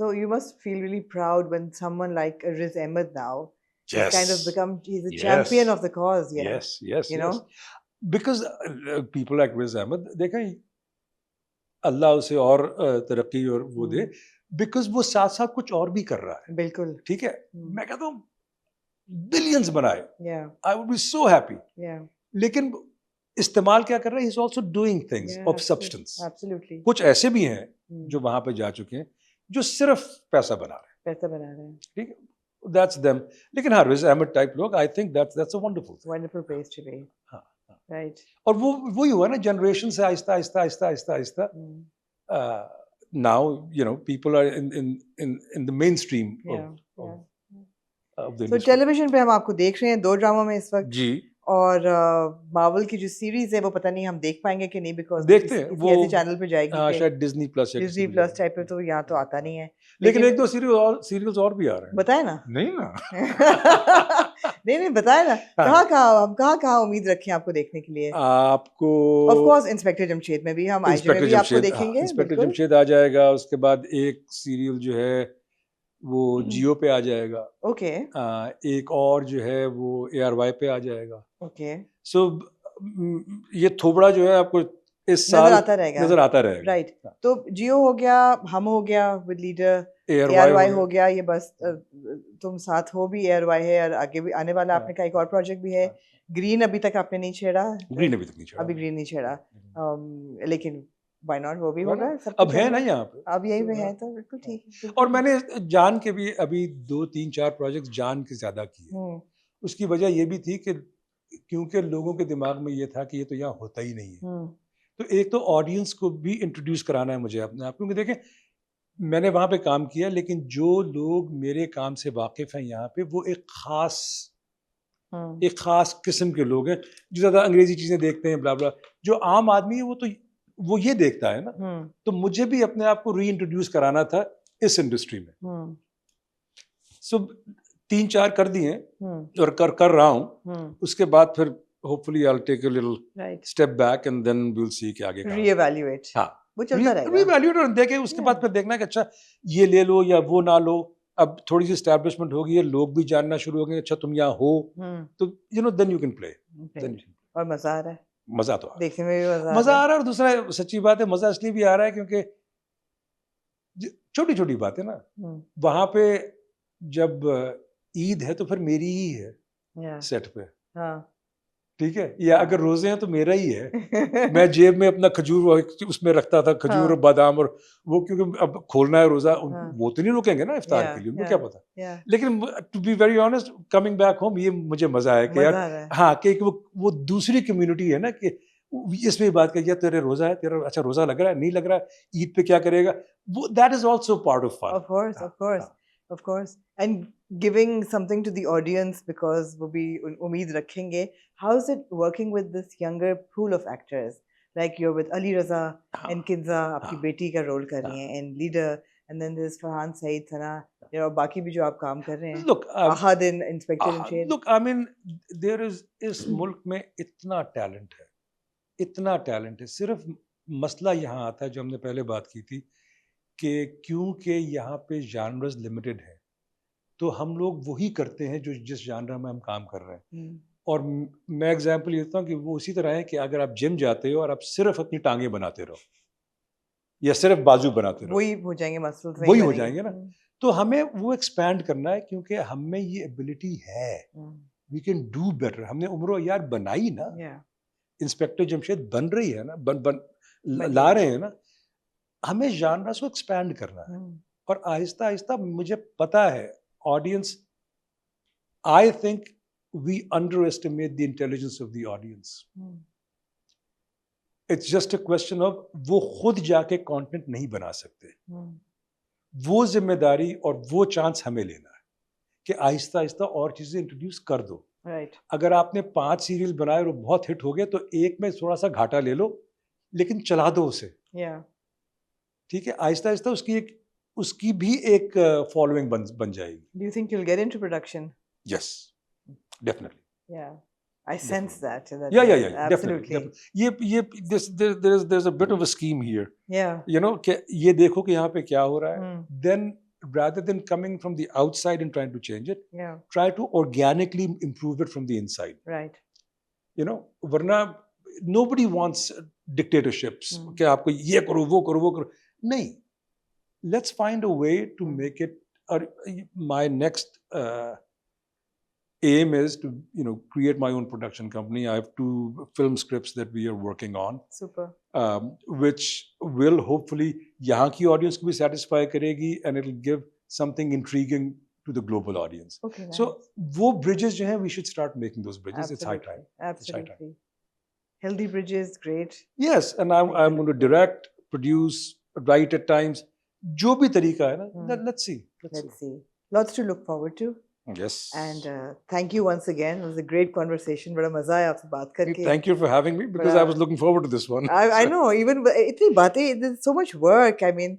So you must feel really proud when someone like Riz Ahmed now He's kind of become, he's a champion of the cause. Yeah. Yes. You know? Because people like Riz Ahmed, دیکھیں اللہ اسے اور ترقی اور وہ دے, because وہ ساتھ ساتھ کچھ اور بھی کر رہا ہے. بالکل. ٹھیک ہے, میں کہتا ہوں بلینز بنائے, Yeah. I would be so happy. Yeah. لیکن استعمال کیا کر رہا ہے, he's also doing things of substance. Absolutely. کچھ ایسے بھی ہیں جو وہاں پہ جا چکے ہیں جو صرف پیسہ بنا رہے ہیں. پیسہ بنا رہے ہیں. ٹھیک ہے, that's them. لیکن ہاں رز احمد ٹائپ لوگ, I think that's a wonderful thing. Wonderful place to be. ہاں. Right. اور وہی ہوا نا, جنریشن سے آہستہ آہستہ now you know people are in the mainstream of the so television پہ ہم آپ کو دیکھ رہے ہیں 2 ڈراموں میں اس وقت. جی. اور مارول کی جو سیریز ہے وہ پتہ نہیں ہم دیکھ پائیں گے کہ نہیں, بیکاز دیکھتے ہیں وہ ایسے چینل پہ جائے گی شاید ڈزنی پلس ٹائپ پہ, تو یہاں تو آتا نہیں ہے. لیکن 1-2 سیریلز اور بھی آ رہے ہیں. بتائیں نا. نہیں نا. نہیں بتائیں نا, کہاں امید رکھیں آپ کو دیکھنے کے لیے. آپ کو آف کورس انسپیکٹر جمشید میں بھی ہم آئی میں بھی آپ کو دیکھیں گے. انسپیکٹر جمشید آ جائے گا, اس کے بعد ایک سیریل جو ہے وہ جیو پہ آ جائے گا. اوکے. ایک اور جو ہے وہ ARY پہ آ جائے گا. اوکے. سو یہ تھوبڑا جو ہے آپ کو اس سال نظر آتا رہے گا. رائٹ. تو جیو ہو گیا, ہم ہو گیا ود لیڈر, ARY ہو گیا, یہ بس تم ساتھ ہو بھی ARY ہے, اور آگے بھی آنے والا آپ نے کہا ایک اور پروجیکٹ بھی ہے. گرین ابھی تک آپ نے نہیں چھیڑا. گرین ابھی تک نہیں چھیڑا. ابھی گرین نہیں چھیڑا, لیکن وائی ناٹ, وہ بھی ہوگا. اب ہے نا یہاں پہ, اب یہی پہ ہے تو بالکل ٹھیک ہے. اور میں نے جان کے بھی ابھی 2-3-4 پروجیکٹ جان کے زیادہ کیے. اس کی وجہ یہ بھی تھی کہ کیونکہ لوگوں کے دماغ میں یہ تھا کہ یہ تو یہاں ہوتا ہی نہیں ہے. تو ایک تو آڈینس کو بھی انٹروڈیوس کرانا ہے مجھے اپنے آپ, کیونکہ دیکھیں میں نے وہاں پہ کام کیا, لیکن جو لوگ میرے کام سے واقف ہیں یہاں پہ وہ ایک خاص قسم کے لوگ ہیں جو زیادہ انگریزی چیزیں دیکھتے ہیں, بلا بلا. جو عام آدمی ہے وہ تو وہ یہ دیکھتا ہے نا. تو مجھے بھی اپنے آپ کو ری انٹروڈیوس کرانا تھا اس انڈسٹری میں. سو 3-4 کر دیے اور کر رہا ہوں. اس کے بعد پھر hopefully I'll take a little step back and then we'll see کہ آگے re-evaluate. ہاں, وہ چلتا رہے گا. re-evaluate اور دیکھیں, اس کے بعد پھر دیکھنا کہ اچھا یہ لے لو یا وہ نہ لو. اب تھوڑی سی اسٹیبلشمنٹ ہو گئی ہے, لوگ بھی جاننا شروع ہو گئے, اچھا تم یہاں ہو, تو then you can play. اور مزہ آ رہا ہے, مزہ تو دیکھنے میں بھی مزہ آ رہا ہے. اور دوسرا سچی بات ہے, مزہ اس لیے بھی آ رہا ہے کیونکہ چھوٹی چھوٹی باتیں نا, وہاں پہ جب عید ہے تو پھر میری ہی ہے سیٹ پہ. ٹھیک ہے, یا اگر روزے ہیں تو میرا ہی ہے. میں جیب میں اپنا کھجور اس میں رکھتا تھا, کھجور اور بادام, اور وہ کیونکہ اب کھولنا ہے روزہ, وہ تو نہیں رکیں گے نا افطار کے لیے, ان کو کیا پتا. لیکن to be very honest, coming back home یہ مجھے مزہ آیا کہ یار ہاں کہ وہ دوسری کمیونٹی ہے نا, کہ اس میں بات کہ تیرے روزہ ہے, تیرا اچھا روزہ لگ رہا ہے, نہیں لگ رہا ہے, عید پہ کیا کرے گا, وہ that is also part of fun. Of course, and giving something to the audience because وہ بھی امید رکھیں گے. How is it working with this younger pool of actors? Like you're with Ali Raza and Kinza, آپ کی بیٹی کا role کر رہی ہیں, and Leader, and then there's Farhan Saeed, Sana, اور باقی بھی جو آپ کام کر رہے ہیں. Look, Ahad in Inspector Jamshed. Look, I mean, there is اس ملک میں اتنا ٹیلنٹ ہے, اتنا ٹیلنٹ ہے. صرف مسئلہ یہاں آتا ہے جو ہم نے پہلے بات کی تھی کہ کیونکہ یہاں پہ جانرز لمیٹڈ ہیں, تو ہم لوگ وہی کرتے ہیں جو جس جانرا میں ہم کام کر رہے ہیں. اور میں ایگزامپل لیتا ہوں کہ وہ اسی طرح ہے کہ اگر آپ جم جاتے ہو اور آپ صرف اپنی ٹانگیں بناتے رہو یا صرف بازو بناتے رہو, وہی ہو جائیں گے مسلز, وہی ہو جائیں گے نا. تو ہمیں وہ ایکسپینڈ کرنا ہے کیونکہ ہم میں یہ ایبلٹی ہے, وی کین ڈو بیٹر. ہم نے عمر و یار بنائی نا, انسپیکٹر جمشید بن رہی ہے نا, لا رہے ہیں نا. ہمیں جانرس کو ایکسپینڈ کرنا ہے, اور آہستہ آہستہ مجھے پتا ہے audience, I think we underestimate the intelligence of the audience. It's just a question of وہ خود جا کے کانٹینٹ نہیں بنا سکتے. وہ ذمہ داری اور وہ چانس ہمیں لینا ہے کہ آہستہ آہستہ اور چیزیں انٹروڈیوس کر دو. اگر آپ نے 5 سیریل بنائے اور بہت ہٹ ہو گئے تو ایک میں تھوڑا سا گھاٹا لے لو, لیکن چلا دو اسے. ٹھیک ہے, آہستہ آہستہ اس کی بھی ایک فالوئنگ بن جائے گی. Do you think you'll get into production? Yes, definitely. Yeah, I sense that. Yeah, absolutely. There's a bit of a scheme here. Yeah. You know, کہ یہ دیکھو کہ یہاں پہ کیا ہو رہا ہے, then rather than coming from the outside and trying to change it, Yeah. try to organically improve it from the inside. Right. You know, varna nobody wants dictatorships. Hmm. کہ آپ کو یہ کرو وہ کرو وہ کرو. نہیں. Let's find a way to make it. My next aim is to, you know, create my own production company. I have 2 film scripts that we are working on. Super. Which will hopefully yahan ki audience ko bhi satisfy karegi, and it will give something intriguing to the global audience. Okay. Nice. So wo bridges jo hain, we should start making those bridges. It's high time. Absolutely. Healthy bridges, great. Yes, and I'm going to direct, produce, write at times. Jo bhi tarika hai na, let's see. Let's see. Lots to look forward to. Yes. And thank you once again. It was a great conversation. Bada maza aaya aapse baat karke. Thank you for having me, because I was looking forward to this one. I know. Even itni baatein, there's so much work. I mean,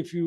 if you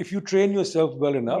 if you train yourself well enough,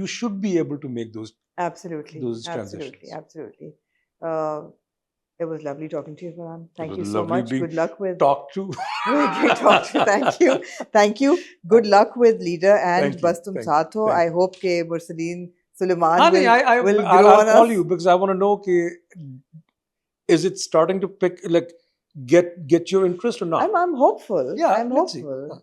you should be able to make those transitions. Absolutely. It was lovely talking to you, Farhan. Thank you so much. Good luck with talk to. Thank you. Good luck with Leader and Bas Tum Saath Ho. I hope ke Mursaleen Sulaiman will grow on us. I'll call you because I want to know is it starting to pick, like, get your interest or not? I'm hopeful. Yeah, I'm hopeful.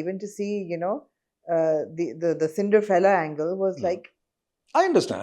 even to see, you know, the Cinderella angle was like. I understand.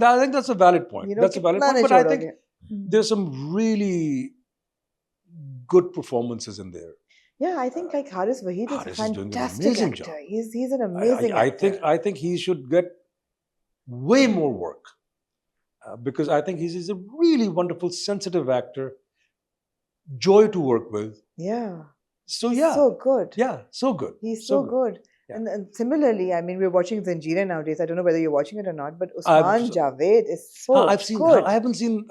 I think that's a valid point. You know, that's a valid point. But I think there's some really good performances in there. Yeah, I think like Haris Waheed is a fantastic actor. Job. He's an amazing actor. I think he should get way more work because I think he's a really wonderful, sensitive actor. Joy to work with. Yeah. So yeah. So good. Yeah, so good. He's so good. Yeah. And similarly, I mean, we're watching Zanjeera nowadays. I don't know whether you're watching it or not, but Usman Javed is so I've seen, good. I haven't seen.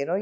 you know,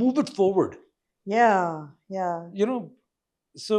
move it forward. Yeah. You know, so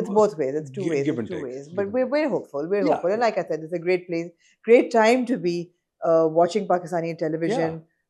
It's both ways. It's two ways. But we're hopeful. And like I said, it's a great place, great time to be watching Pakistani television.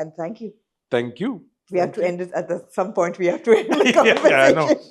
And thank you. Thank you. We have to end it at some point. We have to end the conversation. Yeah, I know.